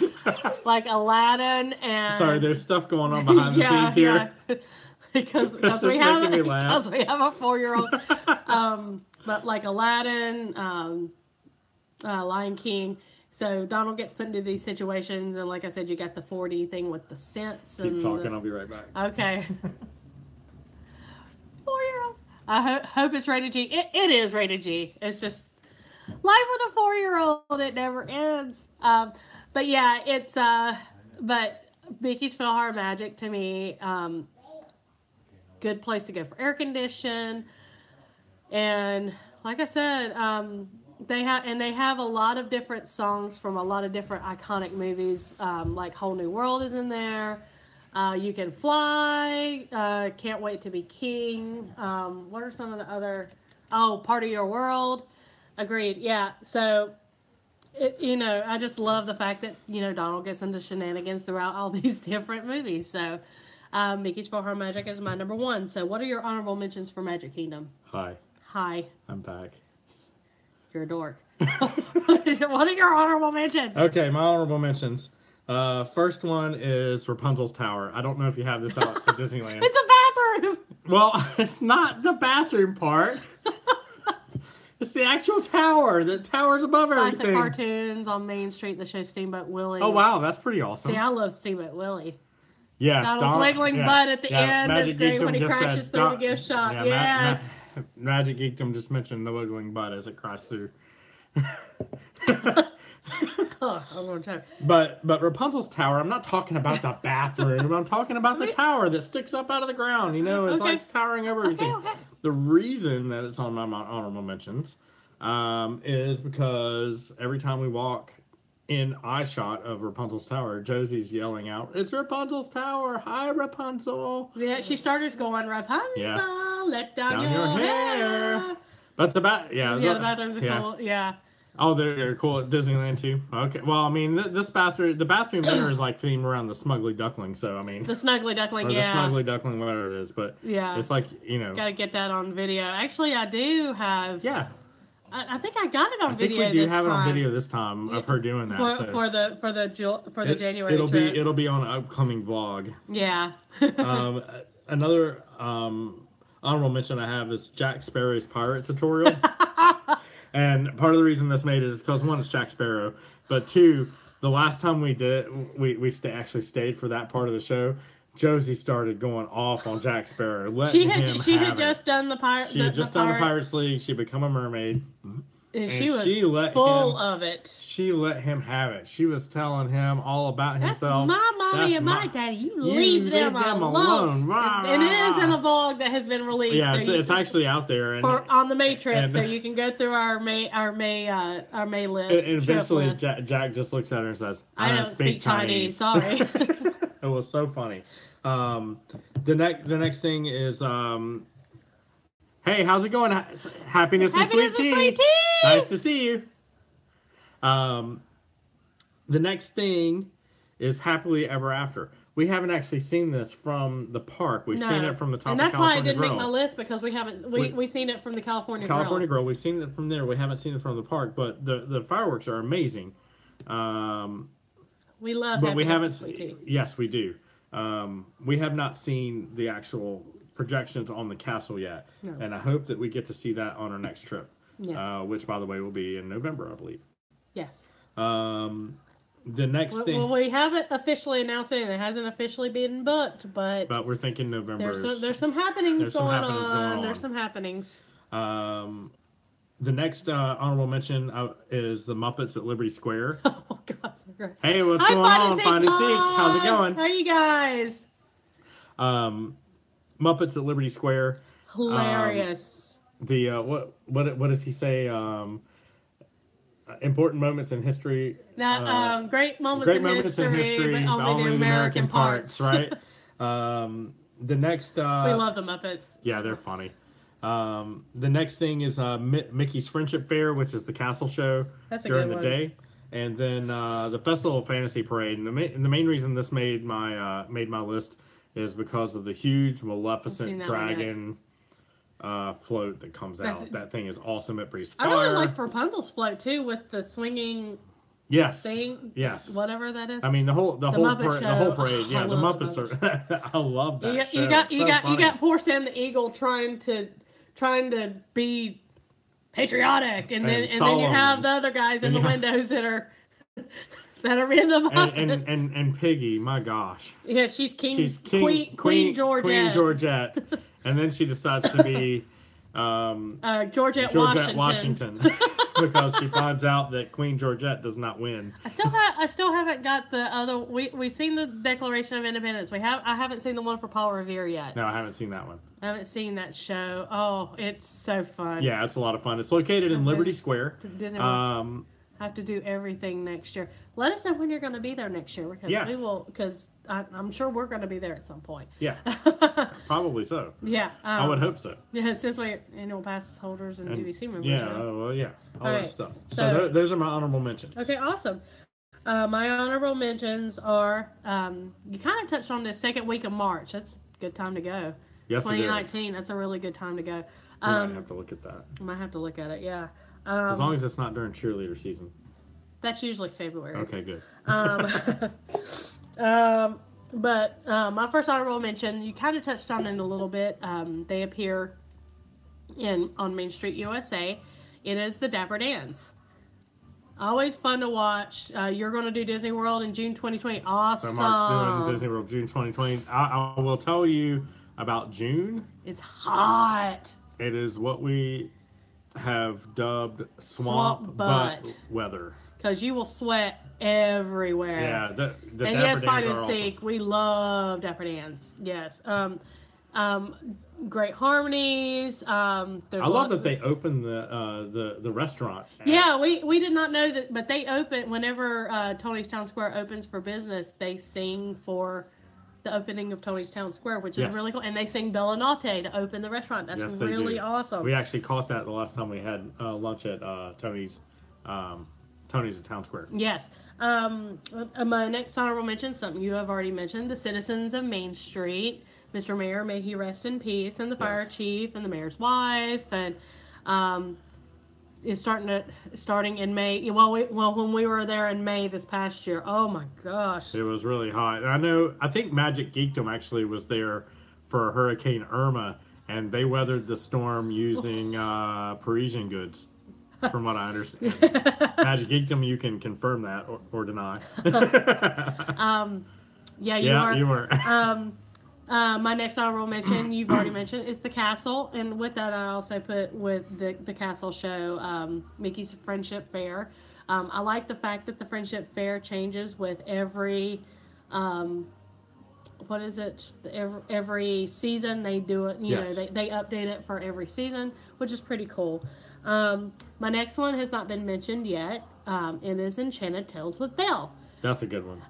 S1: Like Aladdin and...
S2: Sorry, there's stuff going on behind the scenes here.
S1: Yeah. because
S2: just
S1: we have
S2: making me laugh.
S1: because we have a 4-year-old. But like Aladdin, Lion King. So Donald gets put into these situations, and like I said, you got the 4D thing with the scents.
S2: Keep talking. I'll be right back.
S1: Okay. 4-year-old. I hope it's rated G. It is rated G. It's just life with a 4-year-old. It never ends. But yeah, it's but Vicky's PhilharMagic to me, good place to go for air condition, and like I said, they have a lot of different songs from a lot of different iconic movies. Like Whole New World is in there. You Can Fly. Can't Wait to Be King. What are some of the other? Oh, Part of Your World. Agreed. Yeah. So, I just love the fact that, Donald gets into shenanigans throughout all these different movies. So, Mickey's PhilharMagic is my number 1. So, what are your honorable mentions for Magic Kingdom?
S2: Hi. I'm back.
S1: You're a dork. What are your honorable mentions?
S2: Okay, my honorable mentions. First one is Rapunzel's Tower. I don't know if you have this out at Disneyland.
S1: It's a bathroom!
S2: Well, it's not the bathroom part. It's the actual tower. The tower's above everything.
S1: Classic cartoons on Main Street that show Steamboat Willie.
S2: Oh, wow. That's pretty awesome.
S1: See, I love Steamboat Willie.
S2: Yes.
S1: Donald's wiggling butt at the end. That's great when he crashes through the gift shop.
S2: Yeah,
S1: yes.
S2: Magic Geekdom just mentioned the wiggling butt as it crashed through.
S1: Oh, I'm going to try.
S2: But Rapunzel's Tower, I'm not talking about the bathroom. I'm talking about the tower that sticks up out of the ground. It's like towering over everything.
S1: Okay.
S2: The reason that it's on my honorable mentions is because every time we walk in eye shot of Rapunzel's Tower, Josie's yelling out, "It's Rapunzel's Tower! Hi, Rapunzel!"
S1: Yeah, she started going, "Rapunzel, let down your hair."
S2: But the
S1: the bathrooms are cool. Yeah.
S2: Oh, they're cool at Disneyland too. Okay, well, I mean, the bathroom there is like themed around the Smuggly Duckling. So I mean,
S1: the Snuggly Duckling,
S2: or the Snuggly Duckling, whatever it is. But
S1: yeah,
S2: it's like
S1: gotta get that on video. Actually, I do have.
S2: Yeah.
S1: I think I got it on video.
S2: I think we do have it on video this time of her doing that
S1: for the January trip.
S2: It'll be on an upcoming vlog.
S1: Yeah.
S2: Another honorable mention I have is Jack Sparrow's pirate tutorial. And part of the reason this made it is because, one, it's Jack Sparrow, but two, the last time we did it, we actually stayed for that part of the show. Josie started going off on Jack Sparrow.
S1: She had just done the pirate.
S2: She had just done the Pirates League. She'd become a mermaid.
S1: And she was full of it.
S2: She let him have it. She was telling him all about himself.
S1: That's my mommy and my daddy. You leave them alone. And it is in a vlog that has been released.
S2: Yeah, so it's actually out there.
S1: On the May trip, so you can go through our May list.
S2: And eventually, Jack just looks at her and says, "I don't speak Chinese."
S1: Sorry.
S2: It was so funny. The next thing is. Hey, how's it going? Happiness and sweet tea. Nice to see you. The next thing is Happily Ever After. We haven't actually seen this from the park. We've seen it from the top of California Grill. And that's why it didn't
S1: make my list, because we've seen it from the California
S2: Grill. We've seen it from there. We haven't seen it from the park, but the fireworks are amazing.
S1: We love Happiness and sweet tea.
S2: Yes, we do. We have not seen the actual projections on the castle yet, and I hope that we get to see that on our next trip, which, by the way, will be in November, I believe.
S1: Yes.
S2: The next thing...
S1: Well, we haven't officially announced it, and it hasn't officially been booked, but
S2: we're thinking November.
S1: There's some happenings going on. There's some happenings.
S2: The next honorable mention is the Muppets at Liberty Square.
S1: Oh, God, so great.
S2: Hey, what's going on? Find and Seek. How's it going?
S1: How are you guys?
S2: Muppets at Liberty Square.
S1: Hilarious.
S2: What does he say? Important moments in history.
S1: Great moments in history, but only the American parts.
S2: Right? The next... we
S1: love the Muppets.
S2: Yeah, they're funny. The next thing is Mickey's Friendship Fair, which is the castle show during the day. And then the Festival of Fantasy Parade. And the main reason this made my list is because of the huge Maleficent dragon float that comes out. That thing is awesome. It breathes fire.
S1: I really like Rapunzel's float too, with the swinging
S2: Yes.
S1: thing.
S2: Yes.
S1: Whatever that is.
S2: I mean the whole
S1: Muppet
S2: parade.
S1: Show.
S2: Yeah,
S1: I
S2: the
S1: love
S2: Muppets are. I love that show.
S1: You got poor Sam the Eagle trying to be patriotic, and then you have the other guys in the windows that are in the Muppets.
S2: And Piggy, my gosh.
S1: Yeah, she's Queen Georgette.
S2: Queen Georgette. And then she decides to be
S1: Georgette
S2: Washington. Because she finds out that Queen Georgette does not win.
S1: I still haven't got the other. We've seen the Declaration of Independence. I haven't seen the one for Paul Revere yet.
S2: No, I haven't seen that one.
S1: I haven't seen that show. Oh, it's so fun.
S2: Yeah, it's a lot of fun. It's located in Liberty Square.
S1: Have to do everything next year. Let us know when you're going to be there next year, because we will. Because I'm sure we're going to be there at some point.
S2: Yeah, probably so.
S1: Yeah,
S2: I would hope so.
S1: Yeah, since we're annual pass holders and DVC members.
S2: Yeah, all that stuff. So those are my honorable mentions.
S1: Okay, awesome. My honorable mentions are you kind of touched on the second week of March. That's a good time to go.
S2: Yes,
S1: 2019. That's a really good time to go.
S2: I might have to look at that.
S1: I might have to look at it. Yeah.
S2: As long as it's not during cheerleader season.
S1: That's usually February.
S2: Okay, good.
S1: But my first honorable mention, you kind of touched on it a little bit. They appear on Main Street USA. It is the Dapper Dans. Always fun to watch. You're going to do Disney World in June 2020. Awesome.
S2: So Mark's doing Disney World June 2020. I will tell you about June.
S1: It's hot.
S2: It is what we have dubbed swamp butt weather.
S1: Because you will sweat everywhere.
S2: Yeah, the
S1: and
S2: Dapper
S1: yes,
S2: Dans
S1: hide and
S2: are
S1: seek.
S2: awesome.
S1: We love Dapper Dans. Yes. Great harmonies.
S2: I love that they open the restaurant.
S1: Yeah, we did not know that, but they open whenever Tony's Town Square opens for business. They sing for the opening of Tony's Town Square, which is really cool, and they sing Bella Notte to open the restaurant. That's really awesome.
S2: We actually caught that the last time we had lunch at Tony's at Town Square.
S1: Yes. My next honorable mention, something you have already mentioned, the citizens of Main Street. Mr. Mayor, may he rest in peace, and the fire chief, and the mayor's wife, and is starting in May. Well, when we were there in May this past year, oh my gosh,
S2: it was really hot. And I think Magic Geekdom actually was there for Hurricane Irma, and they weathered the storm using Parisian goods, from what I understand. Magic Geekdom, you can confirm that or deny. You were.
S1: My next honorable mention, you've already mentioned, is the castle. And with that, I also put with the castle show, Mickey's Friendship Fair. I like the fact that the Friendship Fair changes with every, every season they do it. You know, they update it for every season, which is pretty cool. My next one has not been mentioned yet. It is Enchanted Tales with Belle.
S2: That's a good one.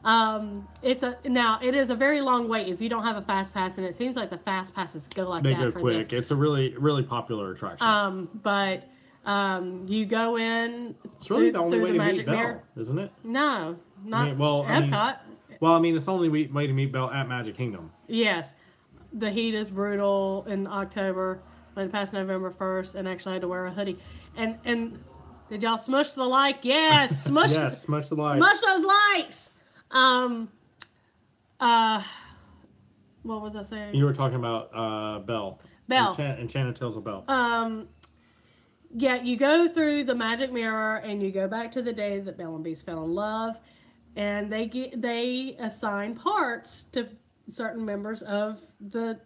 S1: It is a very long wait if you don't have a fast pass, and it seems like the fast passes go like that.
S2: They go quick. It's a really, really popular attraction.
S1: But you go in.
S2: It's really the only way to meet Belle, isn't it?
S1: No, not
S2: Epcot. It's the only way to meet Belle at Magic Kingdom.
S1: Yes, the heat is brutal in October. Went past November 1st, and actually had to wear a hoodie. And did y'all smush the like? Yes, smush.
S2: Yes, smush the like.
S1: Smush those likes. What was I saying?
S2: You were talking about Belle. Enchanted Tales of Belle.
S1: Yeah, you go through the magic mirror, and you go back to the day that Belle and Beast fell in love, and they assign parts to certain members of the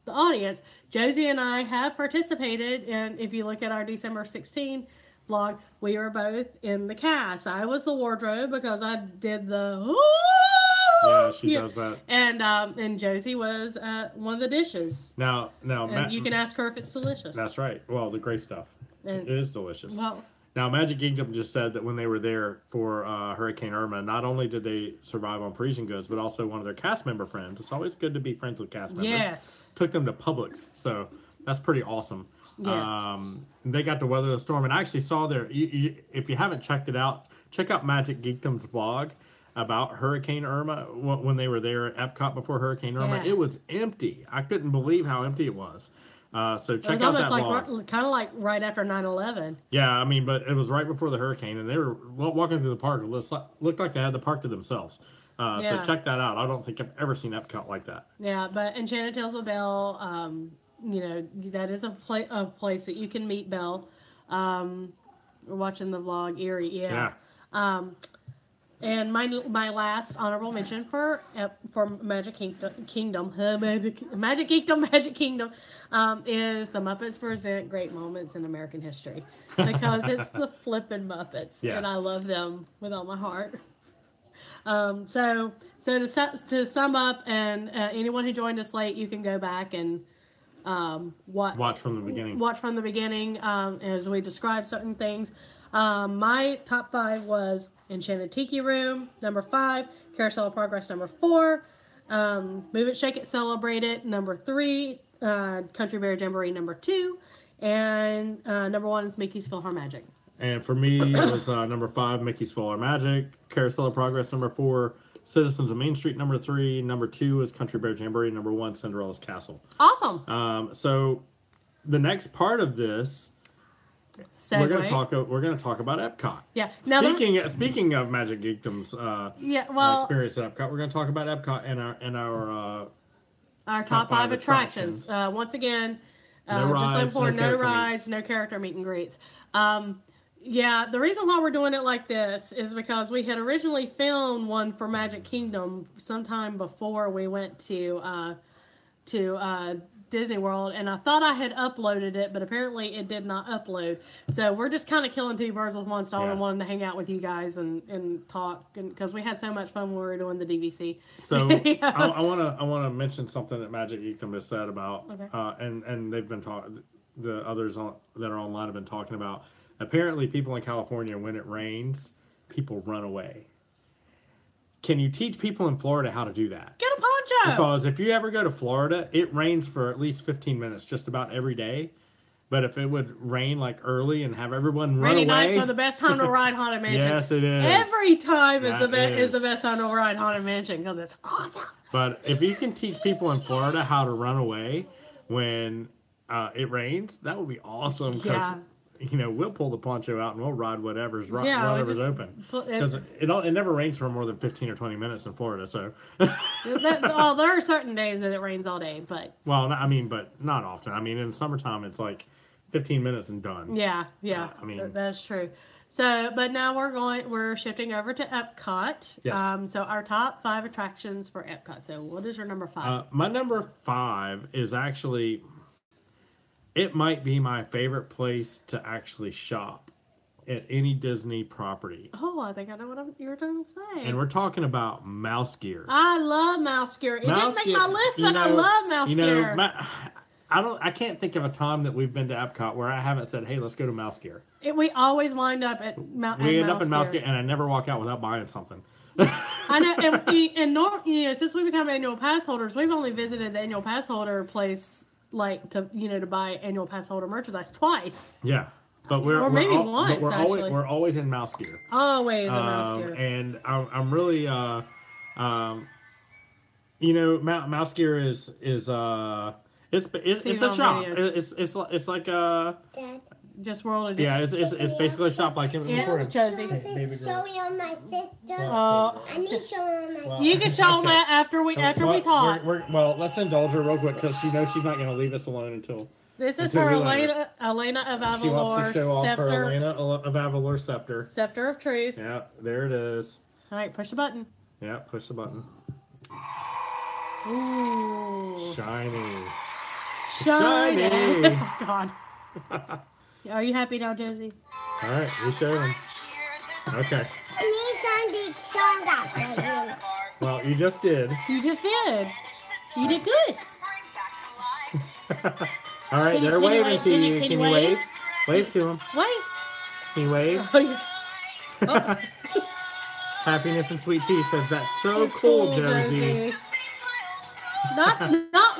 S1: audience. Josie and I have participated, and if you look at our December 16 vlog, we were both in the cast. I was the wardrobe because I did the
S2: she does that,
S1: and Josie was one of the dishes.
S2: Now,
S1: you can ask her if it's delicious.
S2: That's right. Well, the great stuff. It is delicious.
S1: Well.
S2: Now, Magic Kingdom just said that when they were there for Hurricane Irma, not only did they survive on Parisian goods, but also one of their cast member friends. It's always good to be friends with cast members.
S1: Yes.
S2: Took them to Publix, so that's pretty awesome.
S1: Yes.
S2: They got to weather the storm, and I actually saw if you haven't checked it out, check out Magic Geekdom's vlog about Hurricane Irma when they were there at Epcot before Hurricane Irma. Yeah. It was empty. I couldn't believe how empty it was. So
S1: It
S2: check
S1: was
S2: out
S1: almost
S2: that vlog.
S1: kind of like right after 9/11.
S2: Yeah, I mean, but it was right before the hurricane, and they were walking through the park. It looked like they had the park to themselves. So
S1: Yeah.
S2: check that out. I don't think I've ever seen Epcot like that.
S1: Yeah, but Enchanted Tales of Belle, you know, that is a place that you can meet Belle. We're watching the vlog, Erie, yeah. And my last honorable mention for Magic Kingdom, Magic Kingdom, is the Muppets Present Great Moments in American History, because it's the flippin' Muppets, and I love them with all my heart. So to sum up, and anyone who joined us late, you can go back and watch from the beginning. Watch from the beginning as we describe certain things. My top 5 was Enchanted Tiki Room, number 5, Carousel of Progress, number 4, Move It, Shake It, Celebrate It, number 3, Country Bear Jamboree, number 2, and number 1 is Mickey's PhilharMagic.
S2: And for me, it was number 5, Mickey's PhilharMagic, Carousel of Progress, number 4, Citizens of Main Street, number 3, number 2 is Country Bear Jamboree, number 1, Cinderella's Castle.
S1: Awesome.
S2: So the next part of this, we're gonna talk about Epcot.
S1: Yeah.
S2: Now speaking of Magic Kingdom's experience at Epcot, we're gonna talk about Epcot and our
S1: top 5 attractions. Once again,
S2: no rides,
S1: no rides, no character meet and greets. Yeah, the reason why we're doing it like this is because we had originally filmed one for Magic Kingdom sometime before we went to Disney World, and I thought I had uploaded it, but apparently it did not upload. So we're just kind of killing 2 birds with one stone and wanting to hang out with you guys and talk, because we had so much fun when we were doing the DVC.
S2: So I want to mention something that Magic Kingdom has said about, and they've been talking. The others that are online have been talking about. Apparently, people in California, when it rains, people run away. Can you teach people in Florida how to do that?
S1: Get a poncho!
S2: Because if you ever go to Florida, it rains for at least 15 minutes just about every day. But if it would rain like early and have everyone run away...
S1: Rainy nights are the best time to ride Haunted Mansion.
S2: Yes, it is.
S1: Every time is the best time to ride Haunted Mansion, because it's awesome.
S2: But if you can teach people in Florida how to run away when it rains, that would be awesome. Because you know, we'll pull the poncho out and we'll ride whatever's open. Because it never rains for more than 15 or 20 minutes in Florida, so...
S1: there are certain days that it rains all day, but...
S2: Well, but not often. I mean, in the summertime, it's like 15 minutes and done.
S1: Yeah. I mean... That's true. So, but now we're shifting over to Epcot.
S2: Yes.
S1: So our top 5 attractions for Epcot. So what is your number 5?
S2: My number 5 is actually... It might be my favorite place to actually shop at any Disney property.
S1: Oh, I think I know what you're going to say.
S2: And we're talking about Mouse Gear.
S1: I love Mouse Gear. It didn't make my list, but I love Mouse Gear.
S2: I can't think of a time that we've been to Epcot where I haven't said, "Hey, let's go to Mouse Gear."
S1: We always wind up at Mouse Gear. We end up in Mouse Gear,
S2: and I never walk out without buying something.
S1: I know, since we become annual pass holders, we've only visited the annual pass holder place to buy annual pass holder merchandise twice.
S2: Yeah, but we're always in Mouse Gear.
S1: Always in Mouse Gear.
S2: And I'm really Mouse Gear is it's a shop. It's like
S3: Dad.
S1: Just World of
S2: Yeah, it's basically a shop like him.
S1: Josie.
S3: Show me on my sister. I need to show on my sister.
S1: You can show them after we talk.
S2: Well, let's indulge her real quick because she knows she's not going to leave us alone until.
S1: This is her Elena of Avalor.
S2: She wants to show off her Elena of Avalor scepter.
S1: Scepter of Truth.
S2: Yeah, there it is.
S1: All right, push the button.
S2: Yeah, push the button.
S1: Ooh.
S2: Shiny.
S1: Oh, God. Are you happy now, Josie?
S2: All right, we showed him. Okay. Well, you just did.
S1: You just did. You did good.
S2: All right, they're waving to you. Can you wave? Wave to them.
S1: Wave.
S2: Can you wave?
S1: Oh.
S2: Happiness and Sweet Tea says that's so cool, Josie.
S1: Not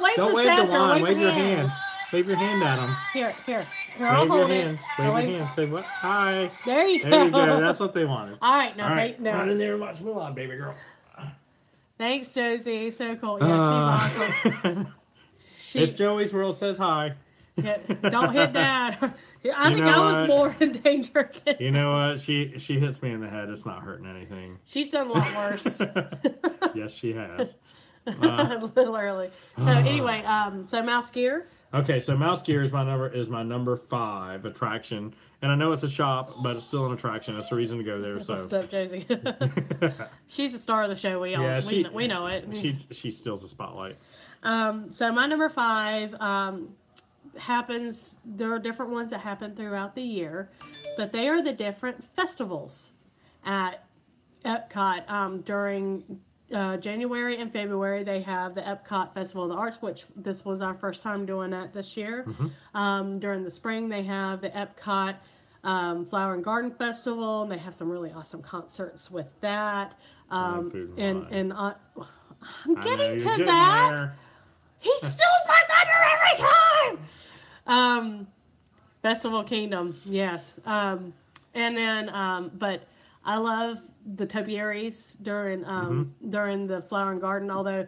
S1: wave
S2: Don't
S1: the
S2: wave
S1: scepter.
S2: the wand. Wave your hand. Wave your hand at them.
S1: Here,
S2: Wave your hands. Wave your hands. Say what? Hi.
S1: There you go.
S2: There you go. That's what they wanted.
S1: All right, now
S2: take no. Run in there and watch Mulan, baby girl.
S1: Thanks, Josie. So cool. Yeah, she's awesome.
S2: It's Joey's World says hi.
S1: Yeah, don't hit Dad. I think I was more in danger.
S2: You know what? She hits me in the head. It's not hurting anything.
S1: She's done a lot worse.
S2: Yes, she has.
S1: A little early. So anyway, so Mouse Gear.
S2: Okay, so Mouse Gear is my number 5 attraction, and I know it's a shop, but it's still an attraction. That's a reason to go there. So
S1: What's up, Josie? She's the star of the show. We know it.
S2: She steals the spotlight.
S1: So my number 5 happens. There are different ones that happen throughout the year, but they are the different festivals at Epcot during. January and February, they have the Epcot Festival of the Arts, which this was our first time doing that this year.
S2: Mm-hmm.
S1: During the spring, they have the Epcot Flower and Garden Festival, and they have some really awesome concerts with that. I'm getting to that.
S2: There.
S1: He steals my thunder every time. Festival Kingdom, yes. And then, but I love the topiaries during the Flower and Garden, although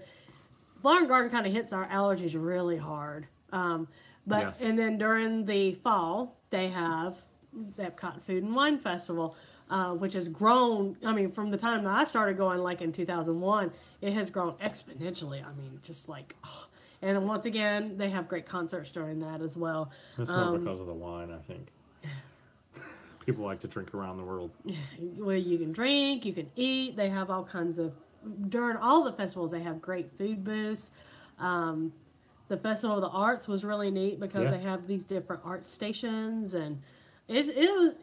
S1: Flower and Garden kind of hits our allergies really hard. And then during the fall, they have the Epcot Food and Wine Festival, which has grown. I mean, from the time that I started going, like in 2001, it has grown exponentially. I mean, just like, and then once again, they have great concerts during that as well.
S2: That's not because of the wine, I think. People like to drink around the world.
S1: Where you can drink, you can eat. They have all kinds of... During all the festivals, they have great food booths. The Festival of the Arts was really neat because they have these different art stations. And it was,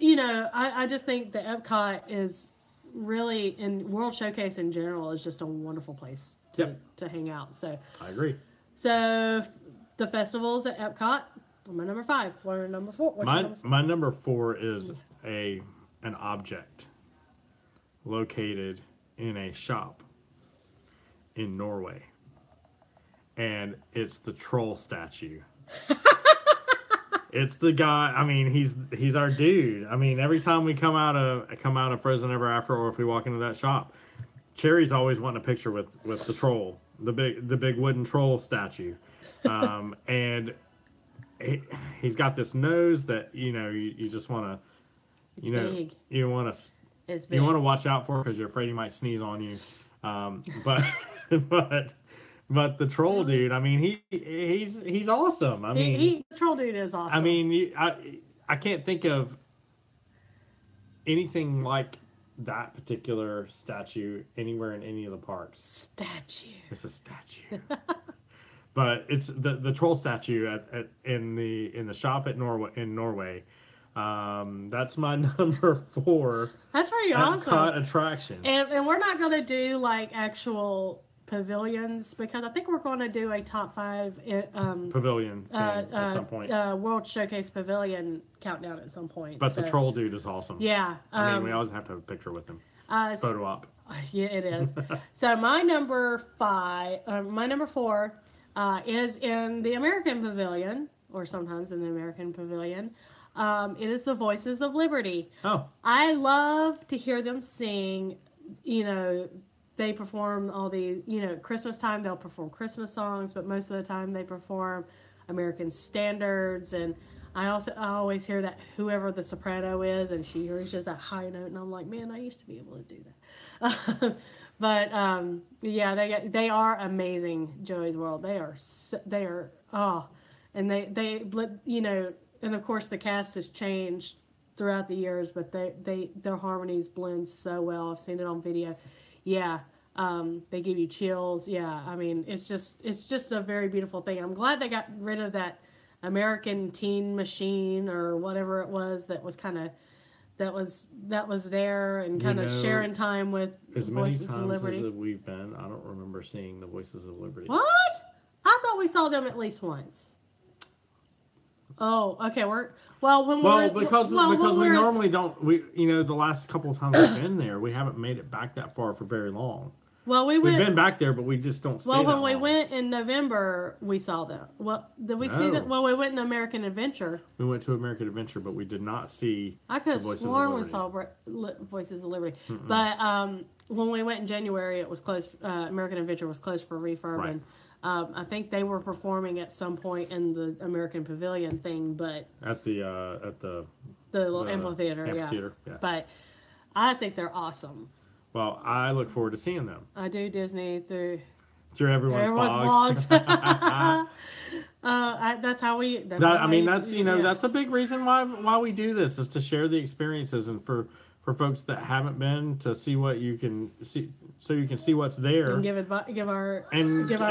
S1: I just think the Epcot is really... And World Showcase in general is just a wonderful place to hang out. So
S2: I agree.
S1: So the festivals at Epcot... My number 5. What are number 4?
S2: My number 4 is an object located in a shop in Norway, and it's the troll statue. It's the guy. I mean, he's our dude. I mean, every time we come out of Frozen Ever After, or if we walk into that shop, Cherry's always wanting a picture with the troll, the big wooden troll statue, and. He's got this nose that you just want to
S1: big.
S2: You want to watch out for because you're afraid he might sneeze on you, but the troll dude, I mean he's awesome. I mean
S1: the troll dude is awesome.
S2: I mean I can't think of anything like that particular statue anywhere in any of the parks. It's a statue. But it's the troll statue in the shop in Norway. That's my number 4.
S1: That's pretty awesome.
S2: Epcot attraction.
S1: And we're not going to do like actual pavilions because I think we're going to do a top 5
S2: pavilion at some point.
S1: World Showcase Pavilion countdown at some point.
S2: But the troll dude is awesome.
S1: Yeah.
S2: I mean, we always have to have a picture with him. Photo op.
S1: Yeah, it is. So my number 4. Is in the American Pavilion, or sometimes in the American Pavilion. It is the Voices of Liberty.
S2: Oh.
S1: I love to hear them sing. They perform all the, Christmas time, they'll perform Christmas songs, but most of the time they perform American standards. And I always hear that whoever the soprano is, and she reaches that high note, and I'm like, man, I used to be able to do that. But they are amazing. Joey's World. They are and they and of course the cast has changed throughout the years, but their harmonies blend so well. I've seen it on video. Yeah, they give you chills. Yeah, I mean it's just a very beautiful thing. I'm glad they got rid of that American Teen Machine or whatever it was that was kind of. That was there and kind of sharing time with Voices of Liberty.
S2: As we've been, I don't remember seeing the Voices of Liberty.
S1: What? I thought we saw them at least once. Oh, okay. Because
S2: we normally don't. The last couple of times we've been there, we haven't made it back that far for very long.
S1: Well, we've
S2: been back there, but we just don't stay that long.
S1: Well, when we went in November, we saw them. Well, did we see that? Well, we went in American Adventure.
S2: We went to American Adventure, but we did not see
S1: I could have sworn we saw Voices of Liberty. But when we went in January, it was closed. American Adventure was closed for refurb.
S2: Right.
S1: I think they were performing at some point in the American Pavilion thing, but
S2: at the
S1: little amphitheater,
S2: yeah.
S1: But I think they're awesome.
S2: Well, I look forward to seeing them.
S1: I do Disney through
S2: everyone's vlogs.
S1: That's how we. That's
S2: that's a big reason why we do this, is to share the experiences, and for folks that haven't been, to see what you can see, so you can see what's there
S1: and give our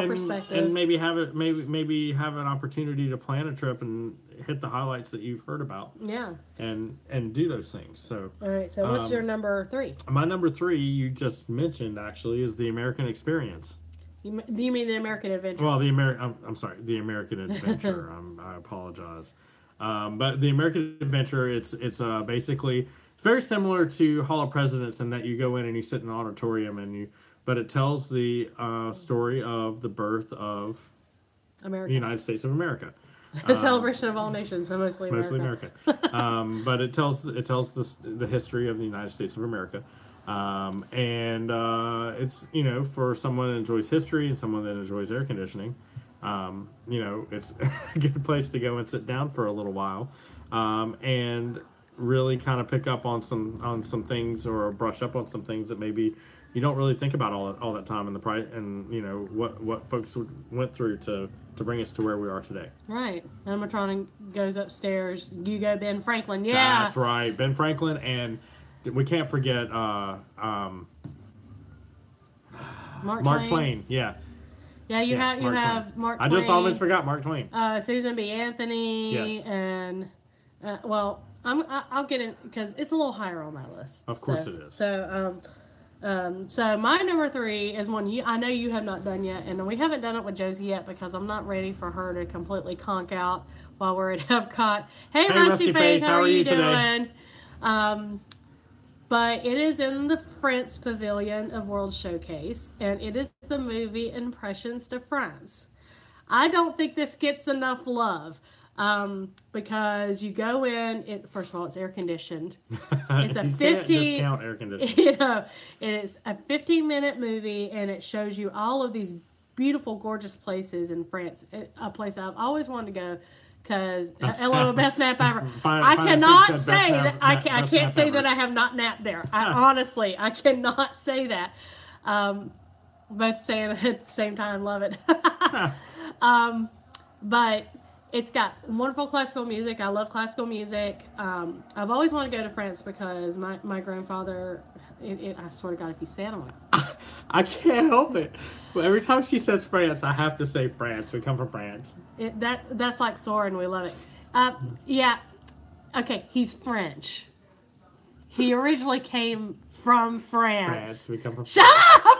S1: perspective,
S2: and maybe have an opportunity to plan a trip and hit the highlights that you've heard about.
S1: Yeah.
S2: And do those things. So.
S1: All right. So what's your number 3?
S2: My number 3, you just mentioned, actually, is the American Experience.
S1: Do you mean the American Adventure?
S2: Well, I'm sorry, the American Adventure. I apologize, but the American Adventure, it's basically it's very similar to Hall of Presidents in that you go in and you sit in an auditorium but it tells the story of the birth of
S1: America,
S2: the United States of America,
S1: the celebration of all nations, but mostly America.
S2: But it tells the history of the United States of America. It's, for someone that enjoys history and someone that enjoys air conditioning, it's a good place to go and sit down for a little while, and really kind of pick up on some things, or brush up on some things that maybe you don't really think about all that time, and what folks went through to bring us to where we are today.
S1: Right. Animatronic goes upstairs. You go Ben Franklin. Yeah.
S2: That's right. Ben Franklin, and we can't forget
S1: Mark
S2: Twain. Yeah.
S1: Yeah, you have Mark Twain.
S2: I just almost forgot Mark Twain.
S1: Susan B. Anthony.
S2: Yes.
S1: And I'll get in because it's a little higher on my list.
S2: Of course it is.
S1: So my number 3 is one I know you have not done yet, and we haven't done it with Josie yet because I'm not ready for her to completely conk out while we're at Epcot. Hey Rusty Faith, how are you doing? But it is in the France Pavilion of World Showcase, and it is the movie Impressions de France. I don't think this gets enough love, because you go in. First of all, it's air conditioned. It's a 15.
S2: Can't discount air conditioning.
S1: It is a 15-minute movie, and it shows you all of these beautiful, gorgeous places in France. A place I've always wanted to go. Because best nap ever. I cannot say that I can't say that I have not napped there. Honestly, I cannot say that. But saying at the same time, love it. But it's got wonderful classical music. I love classical music. I've always wanted to go to France because my grandfather. I swear to God, if you say it, I'm like,
S2: I can't help it. Well, every time she says France, I have to say France. We come from France.
S1: That's like Soren. We love it. Yeah. Okay, he's French. He originally came from France.
S2: We come from
S1: Shut up!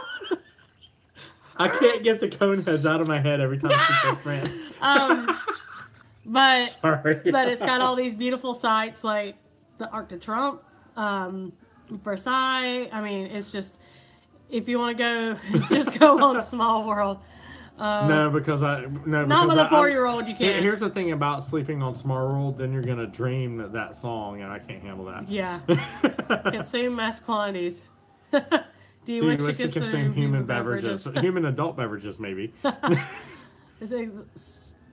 S2: I can't get the cone heads out of my head every time she says France.
S1: But
S2: sorry.
S1: But it's got all these beautiful sites like the Arc de Triomphe, Versailles. I mean, it's just, if you want to go, just go on Small World.
S2: Not with a
S1: 4-year-old. You can't.
S2: Here's the thing about sleeping on Small World: then you're gonna dream that song, and I can't handle that.
S1: Yeah, consume mass quantities. Do you wish to
S2: consume human beverages? Human adult beverages, maybe.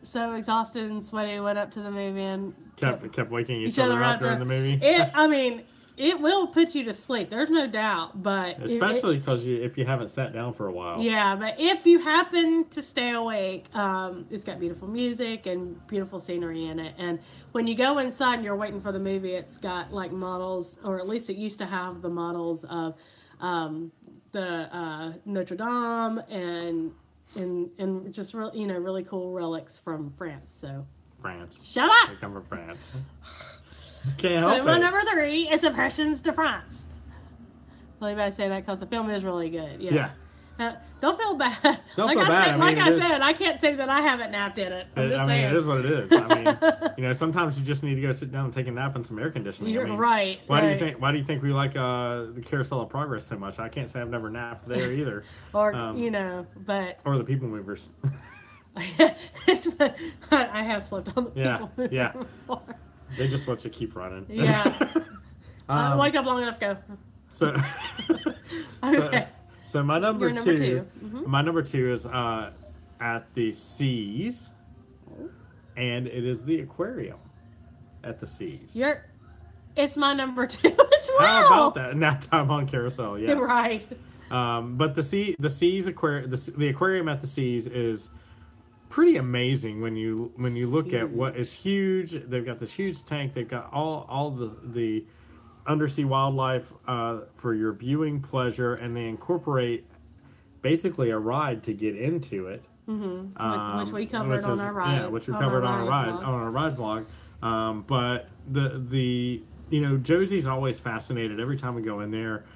S1: So exhausted and sweaty, went up to the movie and
S2: kept waking each other up during the movie.
S1: It will put you to sleep. There's no doubt, but
S2: especially because if you haven't sat down for a while.
S1: Yeah, but if you happen to stay awake, it's got beautiful music and beautiful scenery in it. And when you go inside and you're waiting for the movie, it's got like models, or at least it used to have the models of the Notre Dame and just really cool relics from France. So
S2: France.
S1: Shut up.
S2: They come from France. Can't help it.
S1: My number 3 is Impressions de France. Well, you better say that because the film is really good. Yeah. Don't feel bad.
S2: Don't feel bad.
S1: Like I said, I can't say that I haven't napped in it. I'm just saying.
S2: It is what it is. I mean, sometimes you just need to go sit down and take a nap in some air conditioning.
S1: You're right.
S2: Why do you think we like the Carousel of Progress so much? I can't say I've never napped there either.
S1: Or
S2: but or the People Movers.
S1: I have slept on the People Movers before.
S2: They just let you keep running.
S1: Yeah. Wake up long enough, go.
S2: So.
S1: Okay.
S2: So my number two.
S1: Mm-hmm.
S2: My number 2 is at the Seas, and it is the aquarium at the Seas.
S1: It's my number 2 as well.
S2: How about that? Now time on carousel. Yes.
S1: Right.
S2: But the Seas aquarium, the aquarium at the Seas is pretty amazing when you look at what is huge. They've got this huge tank. They've got all the undersea wildlife for your viewing pleasure, and they incorporate basically a ride to get into it.
S1: Mm-hmm. Which we covered on our ride.
S2: Yeah, which we covered on our ride vlog. But the Josie's always fascinated every time we go in there,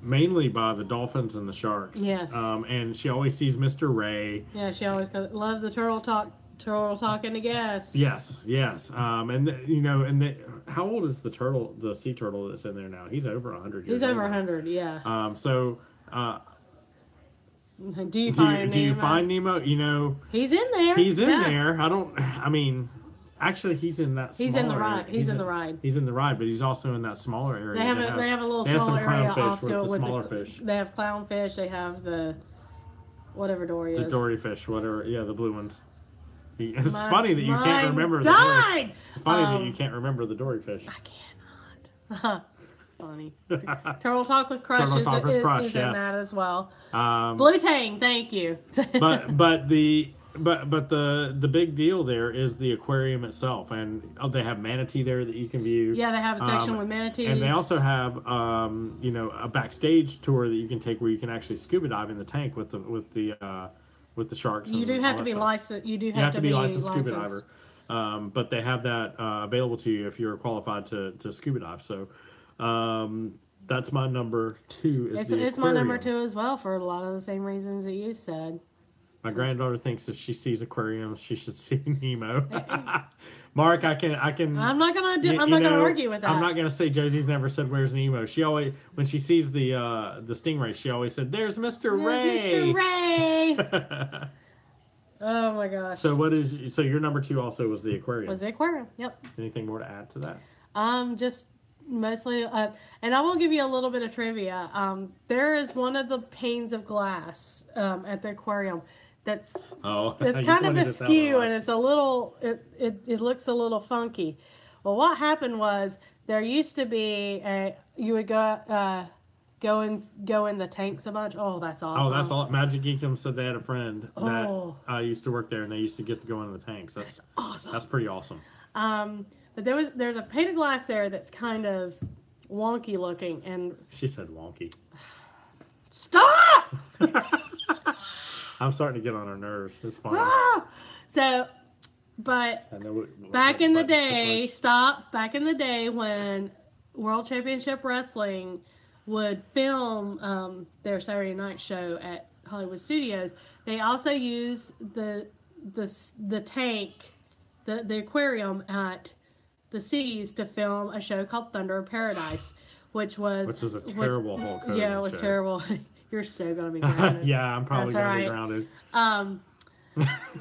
S2: mainly by the dolphins and the sharks.
S1: Yes.
S2: And she always sees Mr. Ray.
S1: Yeah, she always loves the turtle talking to guests.
S2: Yes. How old is the sea turtle that's in there now? He's over 100 years old.
S1: He's over 100, yeah. Do you
S2: find Nemo?
S1: He's in there.
S2: He's in there. Actually, he's in that.
S1: He's in the ride. He's in the ride.
S2: He's in the ride, but he's also in that smaller area.
S1: They have a little smaller area off
S2: with the smaller fish.
S1: They have clownfish. They have the whatever dory is.
S2: The dory fish, whatever. Yeah, the blue ones. It's funny that you can't remember. It's funny that you can't remember the dory fish.
S1: I cannot. Funny. Turtle Talk with Crush is yes. in that as well. Blue Tang, thank you.
S2: but the big deal there is the aquarium itself, and they have manatee there that you can view.
S1: Yeah, they have a section with manatees,
S2: and they also have a backstage tour that you can take where you can actually scuba dive in the tank with the sharks.
S1: You do have to be licensed. You have to be a licensed
S2: scuba diver. But they have that available to you if you're qualified to scuba dive. So that's my number 2.
S1: It's my number 2 as well for a lot of the same reasons that you said.
S2: My granddaughter thinks if she sees aquariums, she should see Nemo. Mark, I can.
S1: I'm not gonna argue with that.
S2: I'm not gonna say Josie's never said "Where's Nemo." She always, when she sees the stingray, she always said, "There's Mr. Ray."
S1: Mr. Ray. Oh my gosh.
S2: So your number 2 also was the aquarium.
S1: Was the aquarium? Yep.
S2: Anything more to add to that?
S1: Just mostly, and I will give you a little bit of trivia. There is one of the panes of glass at the aquarium that's kind of askew, and it's a little it looks a little funky. Well, what happened was there used to be you would go in the tanks a bunch. Oh, that's awesome.
S2: Oh, that's all. Magic Kingdom said they had a friend that used to work there, and they used to get to go into the tanks. That's
S1: awesome.
S2: That's pretty awesome.
S1: But there's a pane of glass there that's kind of wonky looking, and
S2: she said wonky.
S1: Stop!
S2: I'm starting to get on her nerves. It's funny.
S1: Back in the day when World Championship Wrestling would film their Saturday night show at Hollywood Studios, they also used the tank, the aquarium at the Seas to film a show called Thunder of Paradise, which was a terrible Hulk Hogan
S2: show.
S1: It was terrible. You're so gonna be grounded.
S2: Yeah, I'm probably gonna be grounded.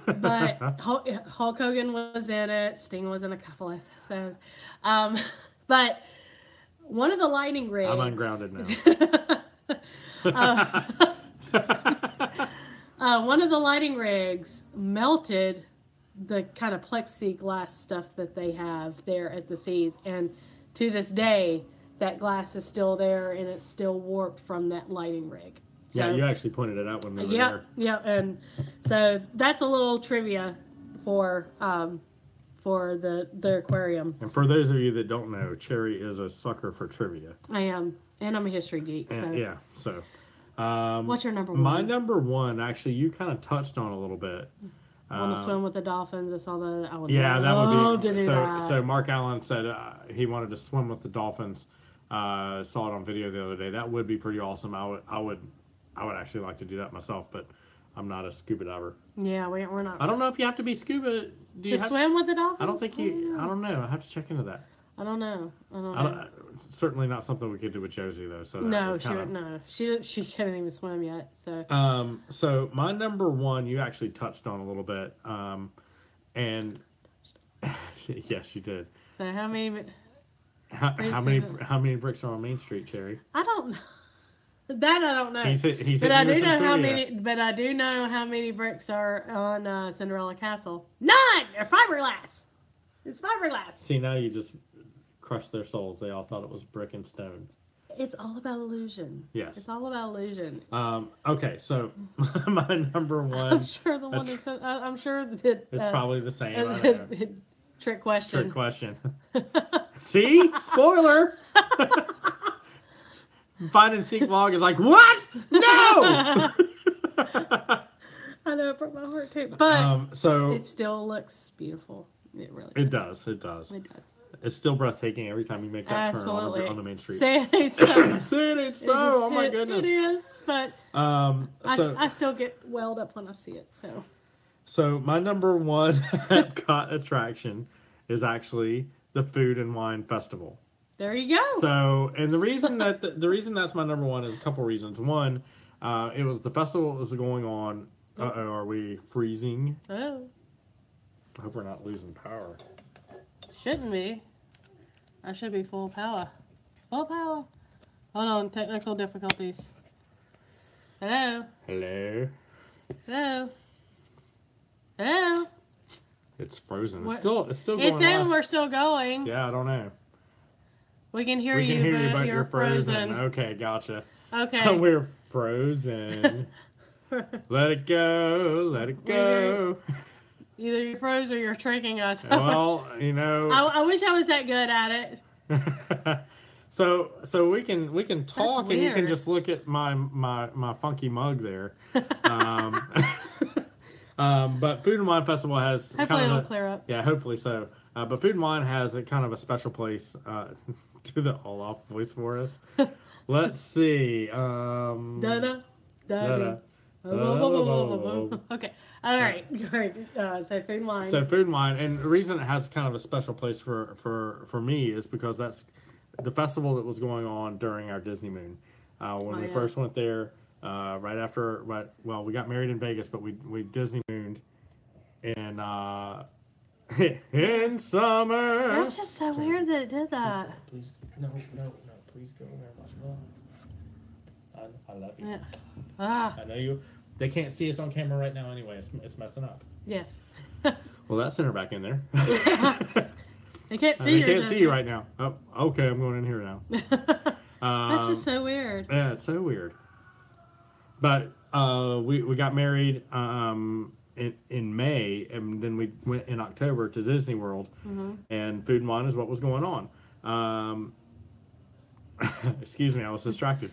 S1: But Hulk Hogan was in it. Sting was in a couple episodes. But one of the lighting rigs.
S2: I'm ungrounded
S1: now. One of the lighting rigs melted the kind of plexiglass stuff that they have there at the Seas, and to this day, that glass is still there, and it's still warped from that lighting rig. So,
S2: yeah, you actually pointed it out when we were there.
S1: Yeah, and so that's a little trivia for the aquarium.
S2: And for those of you that don't know, Cherry is a sucker for trivia.
S1: I am, and I'm a history geek. What's your number 1?
S2: My number 1, actually, you kind of touched on a little bit.
S1: Want to swim with the dolphins? I saw that. I would
S2: love
S1: to do that.
S2: So Mark Allen said he wanted to swim with the dolphins. Saw it on video the other day. That would be pretty awesome. I would actually like to do that myself, but I'm not a scuba diver.
S1: Yeah, we're not.
S2: I don't know if you have to be scuba
S1: to swim with the dolphins.
S2: I don't think you. I don't know. I have to check into that.
S1: I don't know.
S2: Certainly not something we could do with Josie though. So
S1: she couldn't even swim yet. So
S2: so my number 1, you actually touched on a little bit, and yes, you did.
S1: So how many?
S2: How many bricks are on Main Street, Cherry?
S1: I don't know. That I don't know.
S2: He's
S1: but I do know how
S2: trivia.
S1: many. But I do know how many bricks are on Cinderella Castle. None. They're fiberglass. It's fiberglass.
S2: See, now you just crushed their souls. They all thought it was brick and stone.
S1: It's all about illusion.
S2: Yes.
S1: It's all about illusion.
S2: Okay, so my number one.
S1: I'm sure the one that's. I'm sure that
S2: it's probably the same. I know.
S1: Trick question.
S2: Trick question. See? Spoiler! Find and Seek vlog is like, what? No!
S1: I know, it broke my heart too. But
S2: so
S1: it still looks beautiful. It really does.
S2: It does. It does.
S1: It does.
S2: It's still breathtaking every time you make that
S1: Absolutely.
S2: turn on the main street.
S1: Say it ain't so.
S2: Say it ain't so. Oh my goodness.
S1: It is, but I still get welled up when I see it.
S2: So my number one Epcot attraction is actually the Food and Wine Festival.
S1: There you go.
S2: So, and the reason the reason that's my number one is a couple reasons. One, it was the festival that was going on. Are we freezing?
S1: Oh,
S2: I hope we're not losing power.
S1: shouldn't be. I should be full power. Full power. Hold on, technical difficulties. Hello.
S2: Hello.
S1: Hello. Hello.
S2: It's frozen.
S1: What?
S2: It's still going
S1: It said
S2: on.
S1: we're still going.
S2: Yeah, I don't know.
S1: We can hear
S2: We
S1: you,
S2: can hear you,
S1: but
S2: but
S1: you're
S2: you're frozen.
S1: frozen.
S2: Okay, gotcha.
S1: Okay.
S2: We're frozen. Let it go. Let it go.
S1: Either you froze or you're tricking us.
S2: Well, you know.
S1: I wish I was that good at it.
S2: So we can talk and you can
S1: weird.
S2: just look at my funky mug there. But Food and Wine Festival has
S1: Hopefully
S2: kind
S1: it'll
S2: of
S1: clear up.
S2: Yeah, hopefully so. But Food and Wine has a kind of a special place. Do the all-off voice for us. Let's see.
S1: Da-da.
S2: Da-da.
S1: Okay. All right. So Food and Wine.
S2: So Food and Wine, and the reason it has kind of a special place for me is because that's the festival that was going on during our Disney Moon. When we first went there, we got married in Vegas, but we Disney Mooned in in summer.
S1: That's just so weird that it did that.
S2: Please, no, please go there, I love you.
S1: Yeah. Ah.
S2: I know you. They can't see us on camera right now anyway. It's messing up.
S1: Yes.
S2: Well, that's send her back in there.
S1: They can't see
S2: They can't see you right now. Oh, okay, I'm going in here now.
S1: That's just so weird.
S2: Yeah, it's so weird. But we got married in May, and then we went in October to Disney World, and Food and Wine is what was going on. Excuse me, I was distracted.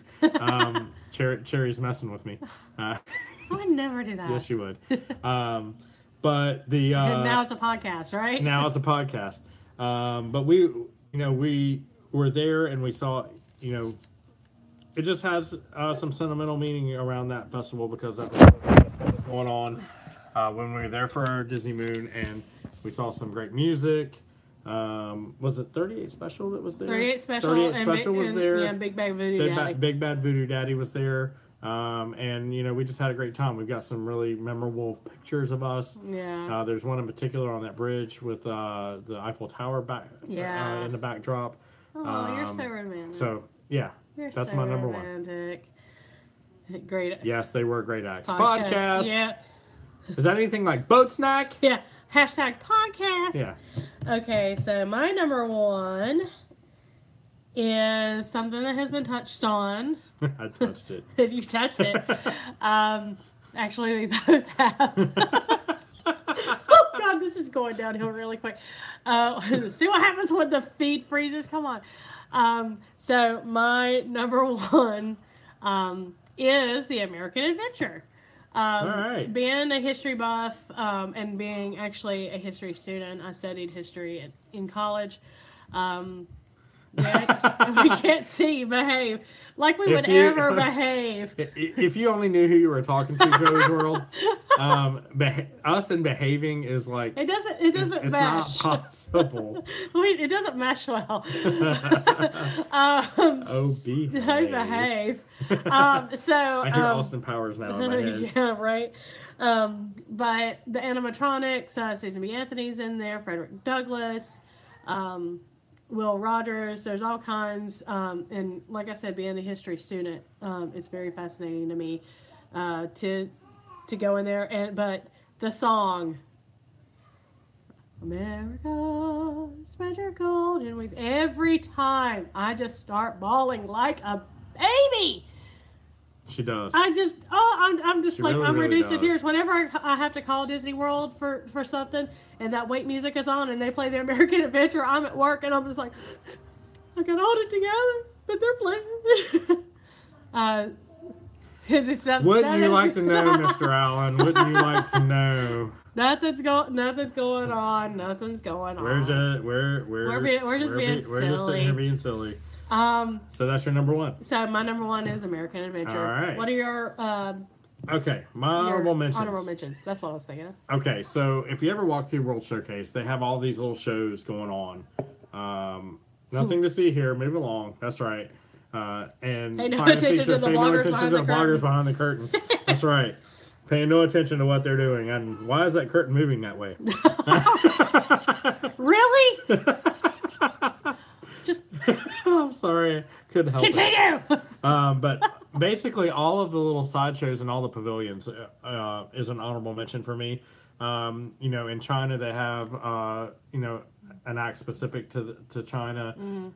S2: Cherry's messing with me.
S1: I would never do that.
S2: Yes, you would. But the
S1: And now it's a podcast, right?
S2: now it's a podcast. But we were there and we saw, it just has some sentimental meaning around that festival because that's what was going on when we were there for our Disney Moon, and we saw some great music. Was it 38 Special that was there?
S1: 38 Special.
S2: 38 Special was there.
S1: Yeah, Big Bad Voodoo Daddy.
S2: Big Bad Voodoo Daddy was there. And we just had a great time. We've got some really memorable pictures of us.
S1: Yeah.
S2: There's one in particular on that bridge with the Eiffel Tower back in the backdrop.
S1: Oh, you're so romantic.
S2: So yeah, that's my number
S1: romantic. One. Great.
S2: Yes, they were great acts. Podcast.
S1: Yeah.
S2: Is that anything like Boat Snack?
S1: Yeah. Hashtag podcast.
S2: Yeah.
S1: Okay, so my number one is something that has been touched on.
S2: I touched it.
S1: You touched it. Actually, we both have. Oh, God, this is going downhill really quick. See what happens when the feed freezes? Come on. So my number one is the American Adventure.
S2: All right.
S1: Being a history buff and being actually a history student, I studied history in college. Yeah, we can't see you behave like we would ever behave.
S2: If you only knew who you were talking to, Joe's World, us and behaving is like
S1: It doesn't
S2: it's
S1: mesh.
S2: not possible.
S1: Wait, it doesn't mesh well. Behave. So
S2: I hear Austin Powers now in my head.
S1: Yeah, right. But the animatronics, Susan B. Anthony's in there, Frederick Douglass. Will Rogers. There's all kinds. And like I said, being a history student, it's very fascinating to me to go in there. But the song, America, spread your golden wings. Every time I just start bawling like a baby.
S2: She does.
S1: I'm just
S2: Really,
S1: I'm
S2: really
S1: reduced to
S2: does.
S1: tears whenever I have to call Disney World for something and that wait music is on and they play the American Adventure. I'm at work and I'm just like, I can hold it together, but they're playing.
S2: Wouldn't you like to know, Mr. Allen? Wouldn't you like to know?
S1: Nothing's going on.
S2: We're just
S1: being
S2: sitting
S1: silly.
S2: here being silly. So that's your number one.
S1: So my number one is American Adventure.
S2: All right.
S1: What are your
S2: Okay, my honorable mentions.
S1: Honorable mentions. That's what I was thinking of.
S2: Okay, so if you ever walk through World Showcase, they have all these little shows going on. Nothing to see here. Move along. That's right. And
S1: Pay no attention to the bloggers
S2: behind the curtain. That's right. Paying no attention to what they're doing. And why is that curtain moving that way?
S1: Really? Just
S2: I'm sorry. Couldn't help it.
S1: continue.
S2: But basically, all of the little sideshows and all the pavilions is an honorable mention for me. In China they have an act specific to China,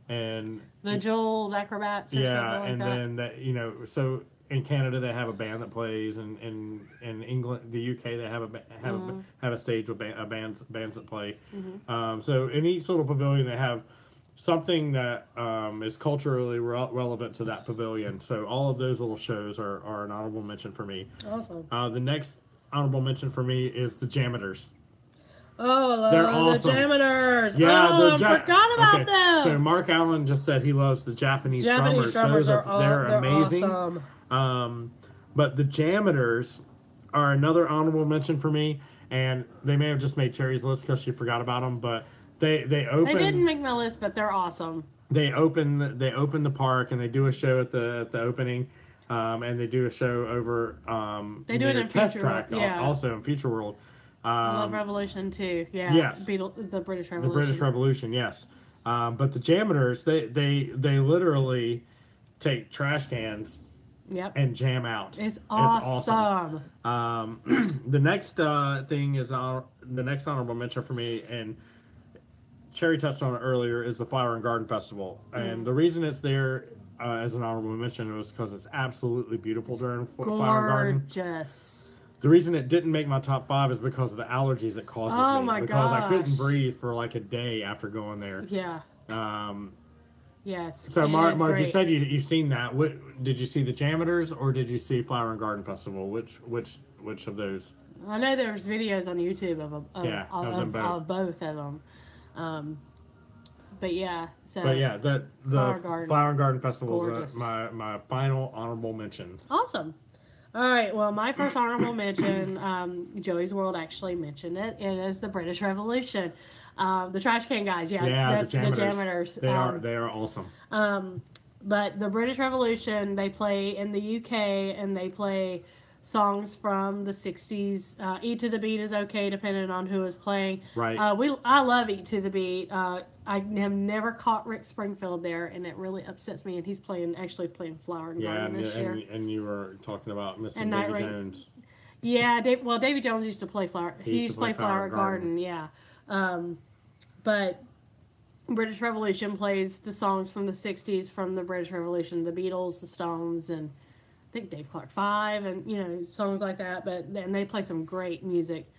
S2: and
S1: The Jewel Acrobats. Or something like
S2: and
S1: that.
S2: then that so in Canada they have a band that plays, and in England, the UK they have a stage with bands that play. So in each little pavilion they have something that is culturally relevant to that pavilion. So all of those little shows are an honorable mention for me.
S1: Awesome.
S2: The next honorable mention for me is the Jameters.
S1: Oh,
S2: They're awesome.
S1: The Jameters.
S2: Yeah,
S1: I forgot about them.
S2: So Mark Allen just said he loves the Japanese
S1: Japanese
S2: drummers.
S1: drummers
S2: They're amazing.
S1: Awesome.
S2: But the Jameters are another honorable mention for me, and they may have just made Cherry's list because she forgot about them. But they open.
S1: They didn't make my list, but they're awesome.
S2: They open the park and they do a show at the opening, and they do a show over.
S1: They do it in
S2: Test
S1: Future
S2: Track
S1: World, yeah.
S2: Also in Future World.
S1: I love Revolution too. Yeah.
S2: Yes.
S1: The British Revolution.
S2: The British Revolution, yes. But the Jameters, they literally take trash cans
S1: Yep.
S2: and jam out.
S1: It's awesome.
S2: The next thing is the next honorable mention for me, and Cherry touched on it earlier, is the Flower and Garden Festival. And the reason it's there as an honorable mention was because it's absolutely beautiful during Flower and Garden.
S1: Gorgeous.
S2: The reason it didn't make my top 5 is because of the allergies it causes me.
S1: Oh my
S2: because I couldn't
S1: gosh.
S2: breathe for like a day after going there.
S1: Yeah.
S2: Um,
S1: Yes.
S2: so Mark, you
S1: great.
S2: said you've seen that. What did you see, the Jameters or did you see Flower and Garden Festival? Which of those?
S1: I know there's videos on YouTube of both of them. But yeah. So.
S2: But yeah, the Flower and Garden Festival is
S1: gorgeous.
S2: my final honorable mention.
S1: Awesome. All right. Well, my first honorable mention, Joey's World actually mentioned it. It is the British Revolution. The trash can guys,
S2: The
S1: Jameters.
S2: They are awesome.
S1: But the British Revolution, they play in the UK and they play songs from the 60s. Eat to the Beat is okay, depending on who is playing.
S2: Right.
S1: I love Eat to the Beat. I have never caught Rick Springfield there, and it really upsets me. And he's actually playing Flower and Garden this year.
S2: And you were talking about missing
S1: And
S2: Davy
S1: Night Rain.
S2: Jones.
S1: Yeah, Davy Jones used to play Flower. He used to play Flower Garden. Yeah. But British Revolution plays the songs from the 60s from the British Revolution, the Beatles, the Stones, and I think Dave Clark 5, and songs like that. But then they play some great music.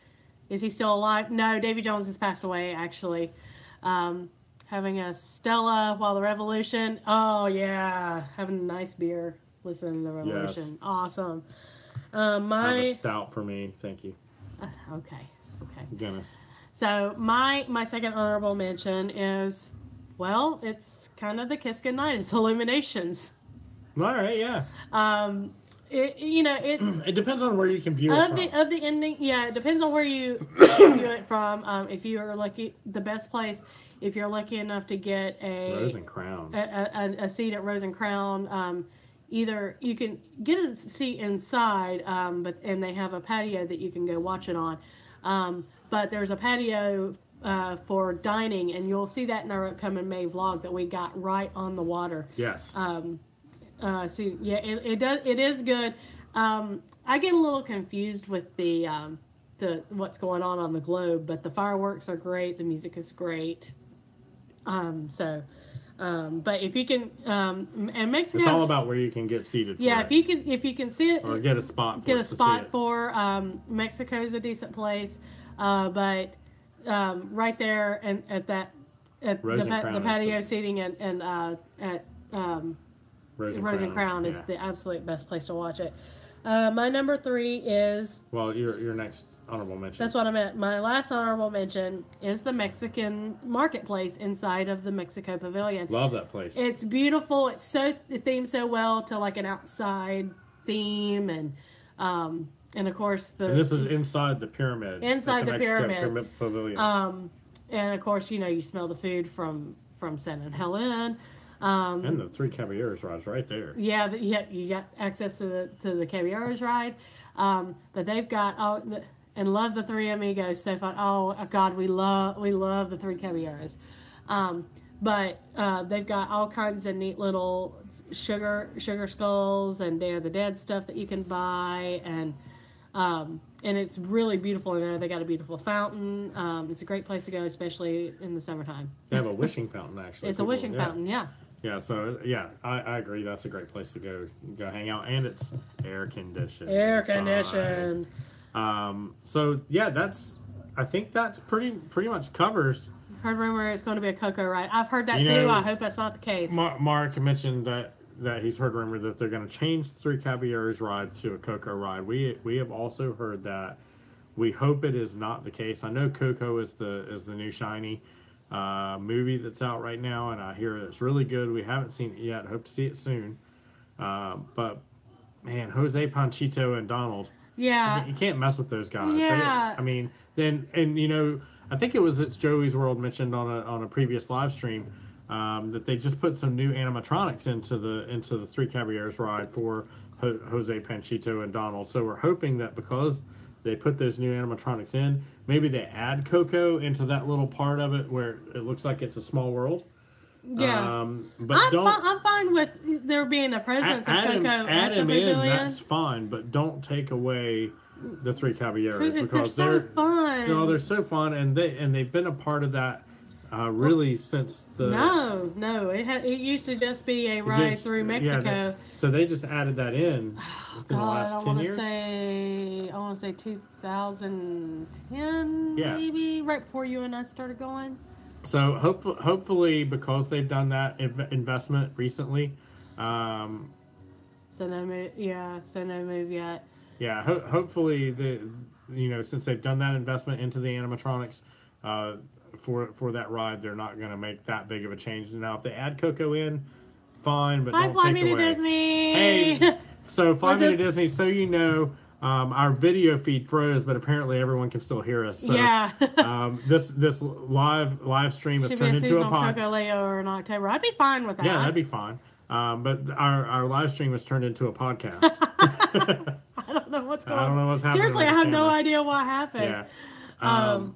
S1: Is he still alive? No, Davy Jones has passed away actually. Having a Stella while the Revolution. Oh yeah, having a nice beer, listening to the Revolution.
S2: Yes.
S1: Awesome.
S2: Have a stout for me, thank you.
S1: Okay.
S2: Guinness.
S1: So my second honorable mention is, well, it's kind of the Kiss Goodnight. It's Illuminations.
S2: All right, yeah. It depends on where you can view it from.
S1: Of the ending, yeah, it depends on where you view it from. If you are lucky, the best place, if you're lucky enough to get
S2: Rose and Crown.
S1: a seat at Rose and Crown, either you can get a seat inside, and they have a patio that you can go watch it on. But there's a patio for dining, and you'll see that in our upcoming May vlogs that we got right on the water.
S2: Yes.
S1: It is good. I get a little confused with the what's going on the globe, but the fireworks are great. The music is great. But if you can, and Mexico,
S2: it's all about where you can get seated.
S1: Yeah,
S2: for it.
S1: if you can see it,
S2: or get a spot.
S1: Mexico's a decent place, but right there and at the patio seating and at Rose and Crown is the absolute best place to watch it. My number 3 is...
S2: Well, your next honorable mention.
S1: That's what I meant. My last honorable mention is the Mexican marketplace inside of the Mexico Pavilion.
S2: Love that place.
S1: It's beautiful. It themed so well to like an outside theme, and of course
S2: and this is inside the pyramid.
S1: Inside the pyramid
S2: Pavilion.
S1: And of course, you smell the food from San Helen.
S2: And the 3 Caballeros rides right there.
S1: Yeah, you got access to the Caballeros ride, but they've got and love the 3 Amigos so fun. Oh God, we love the 3 Caballeros, but they've got all kinds of neat little sugar skulls and Day of the Dead stuff that you can buy, and it's really beautiful in there. They got a beautiful fountain. It's a great place to go, especially in the summertime.
S2: They have a wishing fountain actually.
S1: It's a wishing fountain, yeah.
S2: Yeah, so I agree. That's a great place to go hang out, and it's air conditioned. So yeah, I think that's pretty much covers.
S1: Heard rumor it's going to be a Coco ride. I've heard that too. I hope that's not the case.
S2: Mark mentioned that he's heard rumor that they're going to change the 3 Caballeros ride to a Coco ride. We have also heard that. We hope it is not the case. I know Coco is the new shiny movie that's out right now, and I hear it's really good. We haven't seen it yet. Hope to see it soon. But man, Jose, Panchito, and Donald.
S1: Yeah,
S2: you can't mess with those guys.
S1: Yeah,
S2: I think it's Joey's World mentioned on a previous live stream that they just put some new animatronics into the 3 Caballeros ride for Jose, Panchito, and Donald. So we're hoping that because they put those new animatronics in, maybe they add Coco into that little part of it where it looks like it's a small world.
S1: Yeah,
S2: but
S1: I'm fine with there being a presence of Coco
S2: add
S1: at the
S2: him in.
S1: pavilion.
S2: That's fine, but don't take away the 3 Caballeros
S1: because they're so fun.
S2: No, they're so fun, and they've been a part of that really since the.
S1: No, it used to just be a ride through Mexico.
S2: Yeah, so they just added that in within the last 10 years.
S1: I want to say 2010, maybe right before you and I started going.
S2: So hopefully, because they've done that investment recently,
S1: so no move yet.
S2: Yeah, hopefully since they've done that investment into the animatronics for that ride, they're not going to make that big of a change. Now, if they add Coco in, fine, but don't
S1: Fly
S2: take
S1: Me
S2: away.
S1: to Disney.
S2: Hey, so Fly Me to Disney. So our video feed froze, but apparently everyone can still hear us. So,
S1: yeah.
S2: This live stream has turned into a podcast.
S1: Coco Leo or in October. I'd be fine with that.
S2: Yeah, that'd be fine. But our live stream has turned into a podcast.
S1: I don't know what's going on.
S2: I don't know what's happening.
S1: Seriously, I have no idea what happened.
S2: Yeah.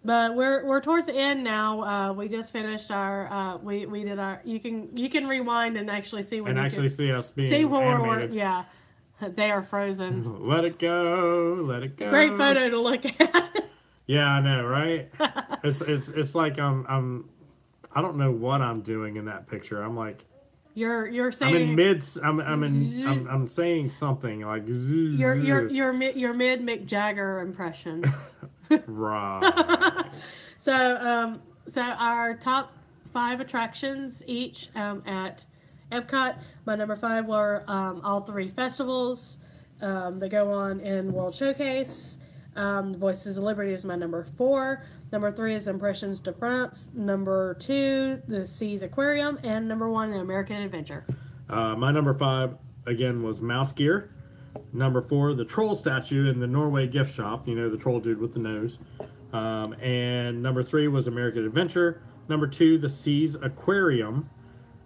S1: But we're towards the end now. We just finished our we did our you can rewind and actually see when
S2: see us being
S1: see what
S2: animated.
S1: yeah. They are frozen.
S2: Let it go.
S1: Great photo to look at.
S2: Yeah, I know, right? It's like I don't know what I'm doing in that picture. I'm like
S1: you're saying
S2: I'm saying something like
S1: your mid Mick Jagger impression.
S2: Right.
S1: So our top 5 attractions each at Epcot. My number 5 were all 3 festivals that go on in World Showcase. Voices of Liberty is my number 4. Number 3 is Impressions de France. Number 2, the Seas Aquarium. And number 1, the American Adventure.
S2: My number 5, again, was Mouse Gear. Number 4, the Troll statue in the Norway gift shop. The troll dude with the nose. And number 3 was American Adventure. Number 2, the Seas Aquarium.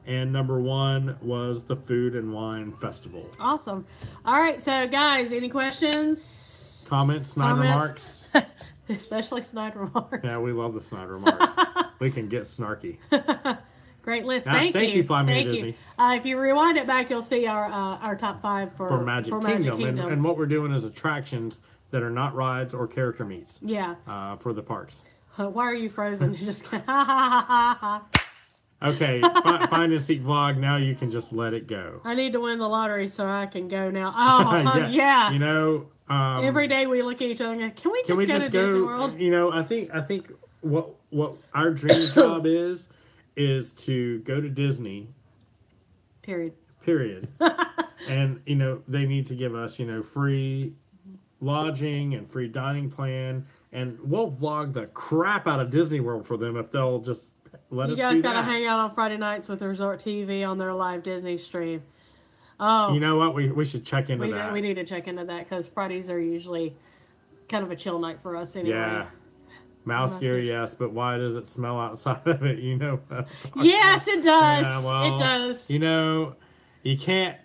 S2: And number 1 was the Food and Wine Festival.
S1: Awesome. All right, so guys, any questions?
S2: Comments? Snide remarks?
S1: Especially snide remarks.
S2: Yeah, we love the snide remarks. We can get snarky.
S1: Great list. Thank you.
S2: Thank you, Fly Me to Disney.
S1: If you rewind it back, you'll see our top 5
S2: for Magic Kingdom. And what we're doing is attractions that are not rides or character meets.
S1: Yeah.
S2: For the parks.
S1: Why are you frozen? Just ha ha ha ha ha.
S2: Okay, find and seek vlog. Now you can just let it go.
S1: I need to win the lottery so I can go now. Oh, yeah.
S2: You know,
S1: every day we look at each other and go, can we just go to Disney World?
S2: You know, I think what our dream job is to go to Disney.
S1: Period.
S2: And, you know, they need to give us, you know, free lodging and free dining plan. And we'll vlog the crap out of Disney World for them if they'll just let us do that.
S1: You guys got to hang out on Friday nights with Resort TV on their live Disney stream. Oh,
S2: you know what? We should check into that.
S1: We need to check into that because Fridays are usually kind of a chill night for us anyway.
S2: Yeah. Mouse gear, yes, but why does it smell outside of it? You know.
S1: Yes, it does.
S2: Yeah, well,
S1: it does.
S2: You know, you can't.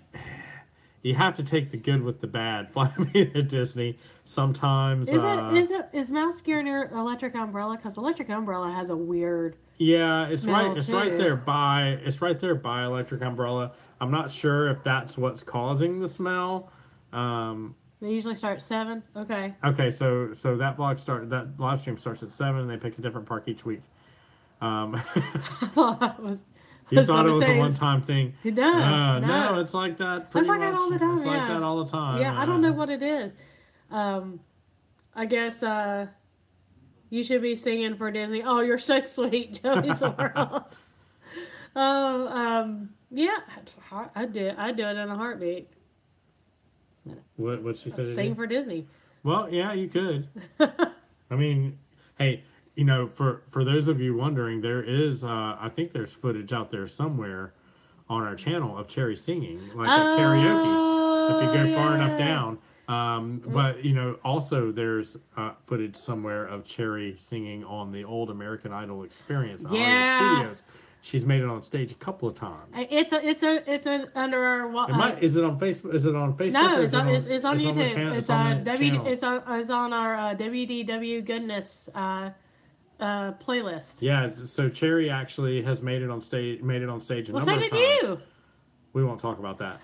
S2: You have to take the good with the bad. Fly Me to Disney. Sometimes
S1: is mouse gear near Electric Umbrella? Because Electric Umbrella has a weird
S2: it's
S1: smell
S2: right there by Electric Umbrella. I'm not sure if that's what's causing the smell.
S1: They usually start at 7. Okay.
S2: Okay, so that live stream starts at 7 and they pick a different park each week.
S1: I thought it was
S2: You thought it was a one-time thing.
S1: No,
S2: it's like that.
S1: It's like that all the time.
S2: It's like that all the time.
S1: Yeah, I don't know what it is. I guess you should be singing for Disney. Oh, you're so sweet, Joey's World. Yeah, I'd do it in a heartbeat.
S2: What she said?
S1: Sing for Disney.
S2: Well, yeah, you could. I mean, hey, you know, for those of you wondering, there is, I think there's footage out there somewhere on our channel of Cherry singing, like at karaoke, if you go far enough down. But, you know, also there's footage somewhere of Cherry singing on the old American Idol experience at Hollywood Studios. She's made it on stage a couple of times.
S1: It's under our.
S2: Is it on Facebook? Is it on Facebook?
S1: No, it's on YouTube. It's on our WDW Goodness playlist.
S2: Yeah, so Cherry actually has made it on stage. A number of times.
S1: So did you.
S2: We won't talk about that.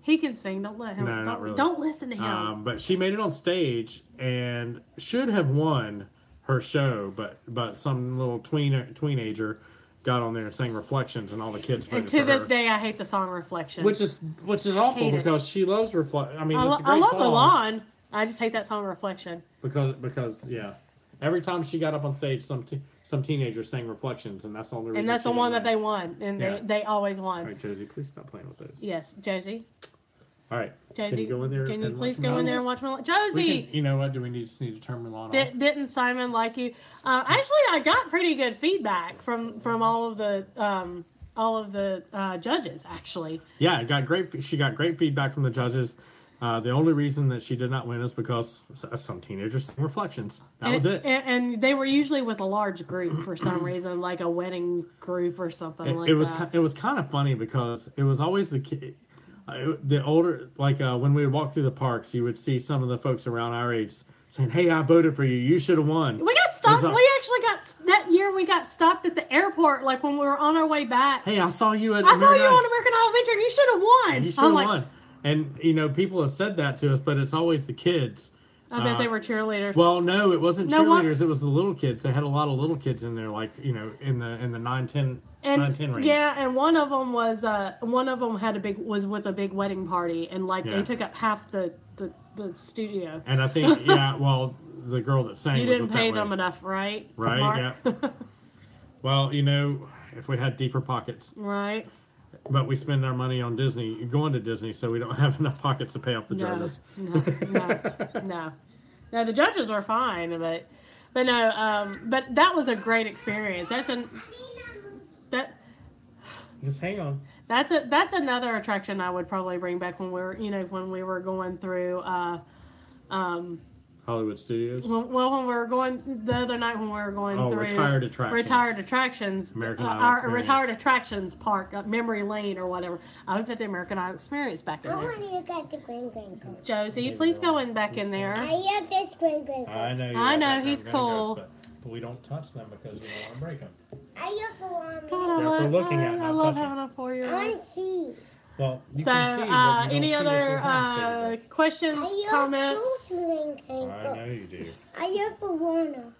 S1: He can sing. Don't let him.
S2: No, not really.
S1: Don't listen to him.
S2: But she made it on stage and should have won her show, but some little teenager got on there and sang Reflections, and all the kids voted for her.
S1: And to this day, I hate the song Reflections.
S2: Which is awful because she loves Reflection. I mean, it's a great
S1: I love
S2: song.
S1: Milan. I just hate that song Reflection.
S2: Because yeah, every time she got up on stage, some teenager sang Reflections, and that's all the reason.
S1: And that's the one that they won, and they always won.
S2: All right, Josie, please stop playing with those.
S1: Yes, Josie.
S2: All right,
S1: Josie,
S2: can you go in there?
S1: Can you please go in there and watch Milan? Josie,
S2: you know what? Do we just need to turn Milan off?
S1: Didn't Simon like you? Actually, I got pretty good feedback from all of the judges. Actually,
S2: yeah, she got great feedback from the judges. The only reason that she did not win is because some teenagers sang Reflections. That was it. And
S1: they were usually with a large group for some reason, like a wedding group or something that.
S2: It was kind of funny because it was always the older, like when we would walk through the parks, you would see some of the folks around our age saying, "Hey, I voted for you. You should have won."
S1: We got stopped. We actually that year. We got stopped at the airport, like when we were on our way back.
S2: Hey, I saw you on
S1: American Idol Adventure. You should have won.
S2: You should have won. And, you know, people have said that to us, but it's always the kids.
S1: I bet they were cheerleaders.
S2: Well, no, it wasn't cheerleaders. It was the little kids. They had a lot of little kids in there, like, you know, in the 9-10 range.
S1: Yeah, and one of them was was with a big wedding party, and they took up half the studio.
S2: And I think the girl that sang,
S1: you didn't pay them enough, right?
S2: Right.
S1: Mark?
S2: Yeah. Well, you know, if we had deeper pockets,
S1: right.
S2: But we spend our money on going to Disney, so we don't have enough pockets to pay off the judges.
S1: No. No, the judges were fine, but no, but that was a great experience.
S2: Just hang on.
S1: That's another attraction I would probably bring back when we were going through
S2: Hollywood Studios.
S1: Well, when we were going the other night when we were going through
S2: retired attractions.
S1: American
S2: Idol
S1: our
S2: Experience.
S1: retired attractions park, Memory Lane or whatever. I looked at the American Idol Experience back in
S3: I
S1: there.
S3: want to look at the green coat.
S1: Josie, please go in back in there.
S3: I love this green coat.
S2: I know.
S1: I know,
S2: like
S1: he's
S2: that
S1: cool.
S2: Ghost, but we don't touch them because we don't want to break them.
S3: I love for one.
S1: God,
S2: That's for looking at,
S1: I
S2: not
S1: love
S2: touching.
S1: having them for you.
S3: I want to see.
S2: Well, you
S1: So,
S2: can see, but you don't
S1: any
S2: see with
S1: other
S2: your hands, baby.
S1: questions,
S3: I love
S1: comments?
S3: those green coats.
S2: I know you do.
S3: I love for one.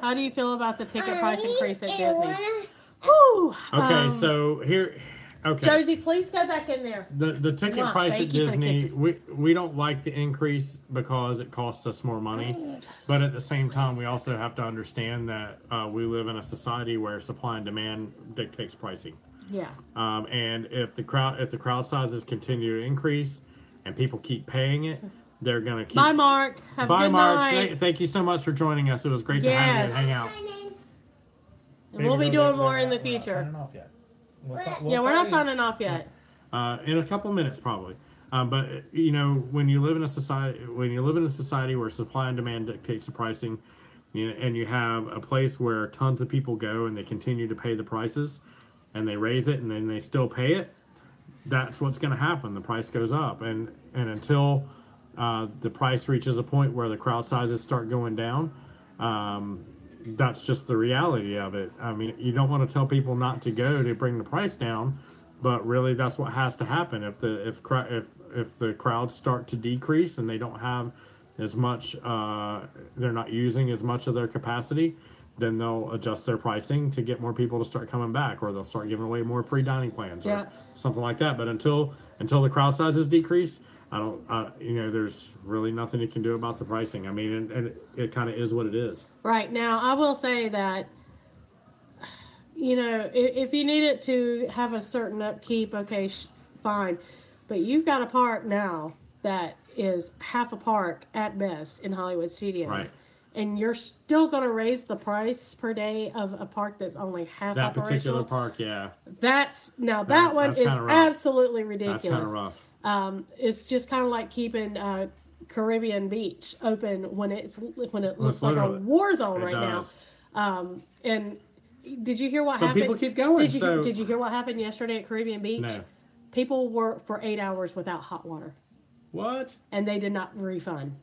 S1: How do you feel about the ticket price increase at Disney?
S3: Disney?
S1: Whew.
S2: Okay, so here. Okay.
S1: Josie, please go back in there.
S2: The ticket
S1: Come on,
S2: price at
S1: thank you for the
S2: Disney,
S1: kisses.
S2: we don't like the increase because it costs us more money. But at the same time, we also have to understand that we live in a society where supply and demand dictates pricing.
S1: Yeah.
S2: And if the crowd sizes continue to increase and people keep paying it, they're gonna keep.
S1: Bye, Mark. Have a
S2: Bye,
S1: good
S2: Mark.
S1: night.
S2: Thank you so much for joining us. It was great to have you and
S1: Yes.
S2: hang out.
S1: And we'll be doing more in the
S2: We're not
S1: future.
S2: signing off yet.
S1: Yeah, we're not signing off yet.
S2: In a couple minutes, probably. But you know, when you live in a society where supply and demand dictates the pricing, you know, and you have a place where tons of people go and they continue to pay the prices, and they raise it and then they still pay it, that's what's going to happen. The price goes up, and until the price reaches a point where the crowd sizes start going down, that's just the reality of it. I mean, you don't want to tell people not to go to bring the price down, but really that's what has to happen. If the crowds start to decrease and they don't have as much, they're not using as much of their capacity, then they'll adjust their pricing to get more people to start coming back, or they'll start giving away more free dining plans or something like that. But until the crowd sizes decrease, there's really nothing you can do about the pricing. I mean, and it kind of is what it is.
S1: Right. Now, I will say that, you know, if you need it to have a certain upkeep, okay, fine. But you've got a park now that is half a park at best in Hollywood Studios.
S2: Right.
S1: And you're still going to raise the price per day of a park that's only half
S2: That
S1: operational.
S2: particular park, yeah.
S1: That one
S2: that's
S1: is
S2: kinda rough.
S1: absolutely ridiculous.
S2: That's kind of rough.
S1: It's just kind of like keeping Caribbean Beach open when it looks like a
S2: literally-
S1: war zone
S2: it
S1: right
S2: does.
S1: now. And did you hear what
S2: But
S1: happened?
S2: people keep going,
S1: Did you hear what happened yesterday at Caribbean Beach?
S2: No.
S1: People were for 8 hours without hot water,
S2: What?
S1: and they did not refund.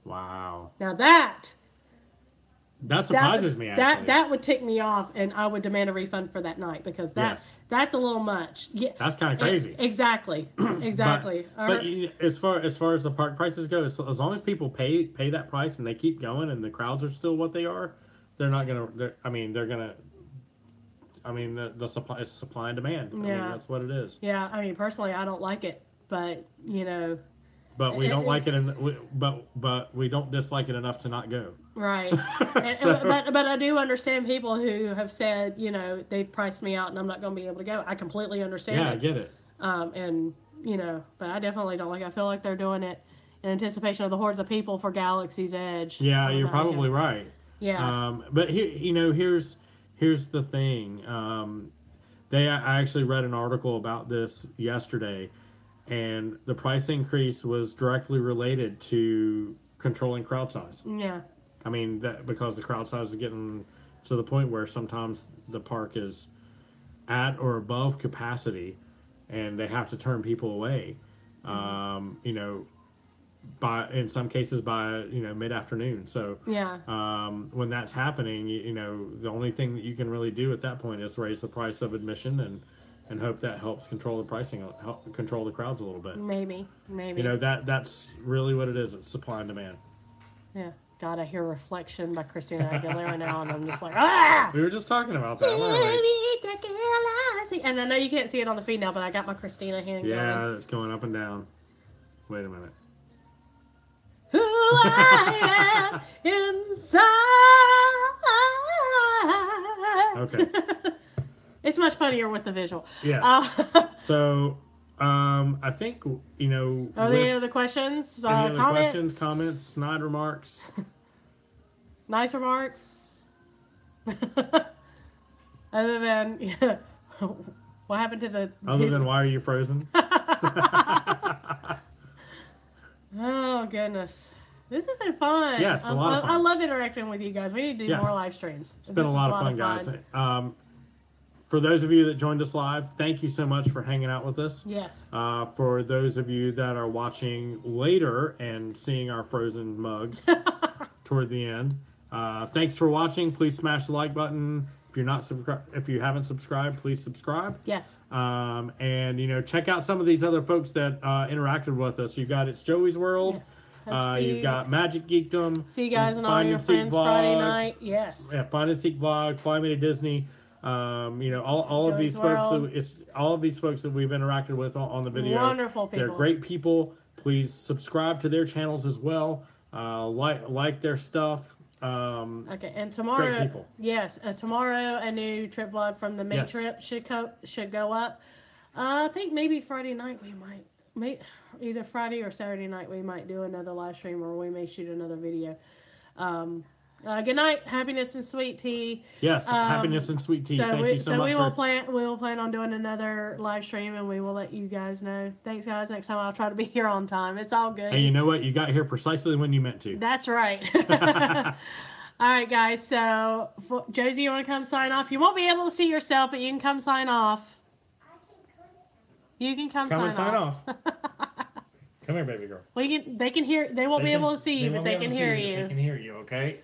S2: Wow.
S1: Now that
S2: surprises me, actually.
S1: that would tick me off, and I would demand a refund for that night because
S2: Yes.
S1: that's a little much. Yeah,
S2: That's kind of crazy.
S1: Exactly, exactly.
S2: But as far as the park prices go, as long as people pay that price and they keep going and the crowds are still what they are, they're not gonna. The supply is supply and demand. I mean, that's what it is.
S1: Yeah, I mean, personally, I don't like it, but you know.
S2: But we don't like it, but we don't dislike it enough to not go.
S1: Right.
S2: So-
S1: but I do understand people who have said, you know, they've priced me out and I'm not going to be able to go. I completely understand.
S2: Yeah, I get it.
S1: And you know, but I definitely don't like it. I feel like they're doing it in anticipation of the hordes of people for Galaxy's Edge.
S2: Yeah, you're probably right.
S1: Yeah.
S2: But here, here's the thing. I actually read an article about this yesterday, and the price increase was directly related to controlling crowd size.
S1: Yeah.
S2: I mean, because the crowd size is getting to the point where sometimes the park is at or above capacity, and they have to turn people away. You know, in some cases by mid-afternoon. So
S1: Yeah.
S2: when that's happening, you know, the only thing that you can really do at that point is raise the price of admission and hope that helps control the pricing, help control the crowds a little bit.
S1: Maybe.
S2: You know, that's really what it is. It's supply and demand.
S1: Yeah. God, I hear Reflection by Christina Aguilera now, and I'm just like, ah!
S2: We were just talking about that, weren't we?
S1: And I know you can't see it on the feed now, but I got my Christina hand
S2: Yeah,
S1: going.
S2: it's going up and down. Wait a minute.
S1: Who I am inside.
S2: Okay.
S1: It's much funnier with the visual.
S2: Yes. So, I think, you know...
S1: Are there any other questions?
S2: Any other
S1: Comments?
S2: questions, comments, snide remarks?
S1: Nice remarks? Other than... what happened to the...
S2: Other than why are you frozen?
S1: Oh, goodness. This has been fun.
S2: Yes, a lot of fun.
S1: I love interacting with you guys. We need to do more live streams.
S2: It's been a lot of fun, guys. For those of you that joined us live, thank you so much for hanging out with us.
S1: Yes.
S2: For those of you that are watching later and seeing our frozen mugs toward the end, thanks for watching. Please smash the like button. If you haven't subscribed, please subscribe.
S1: Yes.
S2: And check out some of these other folks that interacted with us. You got It's Joey's World.
S1: Yes.
S2: You've got Magic Geekdom.
S1: See you guys and all your friends Friday night. Yes.
S2: Yeah, Find and Seek Vlog, Fly Me to Disney. All of these folks. All of these folks that we've interacted with on the video.
S1: Wonderful people.
S2: They're great people. Please subscribe to their channels as well. Like their stuff.
S1: Okay, and tomorrow,
S2: great people.
S1: Yes, tomorrow a new trip vlog from the May trip should go up. I think maybe Friday night we might, either Friday or Saturday night we might do another live stream, or we may shoot another video. Good night, happiness and sweet tea.
S2: Yes, happiness and sweet tea. Thank you so much.
S1: We will plan on doing another live stream, and we will let you guys know. Thanks, guys. Next time I'll try to be here on time. It's all good.
S2: Hey, you know what? You got here precisely when you meant to.
S1: That's right. All right, guys. So, Josie, you want to come sign off? You won't be able to see yourself, but you can come sign off. You can come sign off.
S2: Come here, baby girl.
S1: They can hear. They won't be able to see you, but they can hear you.
S2: They can hear you. Okay.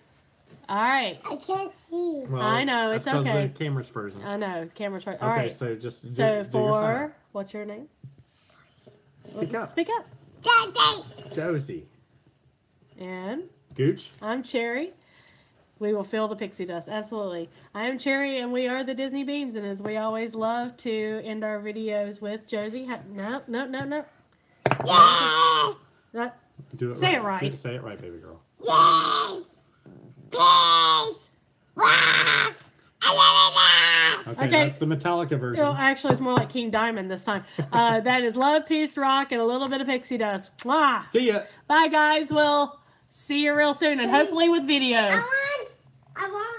S1: All right.
S3: I can't see.
S1: Well, I know, it's
S2: that's
S1: okay.
S2: The camera's frozen.
S1: I know, the camera's frozen.
S2: Okay,
S1: all right.
S2: so just do
S1: so
S2: your
S1: what's your name?
S2: Speak up.
S1: Speak up.
S3: Daddy.
S2: Josie.
S1: And
S2: Gooch.
S1: I'm Cherry. We will fill the pixie dust. Absolutely. I am Cherry, and we are the Disney Beams. And as we always love to end our videos with Josie. No.
S3: Yeah.
S2: Do it
S1: Say
S2: right.
S1: it right.
S2: Say it right, baby girl.
S3: Yeah. Peace. Rock.
S2: Okay, that's the Metallica version.
S1: Well, actually, it's more like King Diamond this time. That is love, peace, rock, and a little bit of pixie dust. Mwah.
S2: See ya.
S1: Bye, guys. We'll see you real soon, and hopefully with video.
S3: I want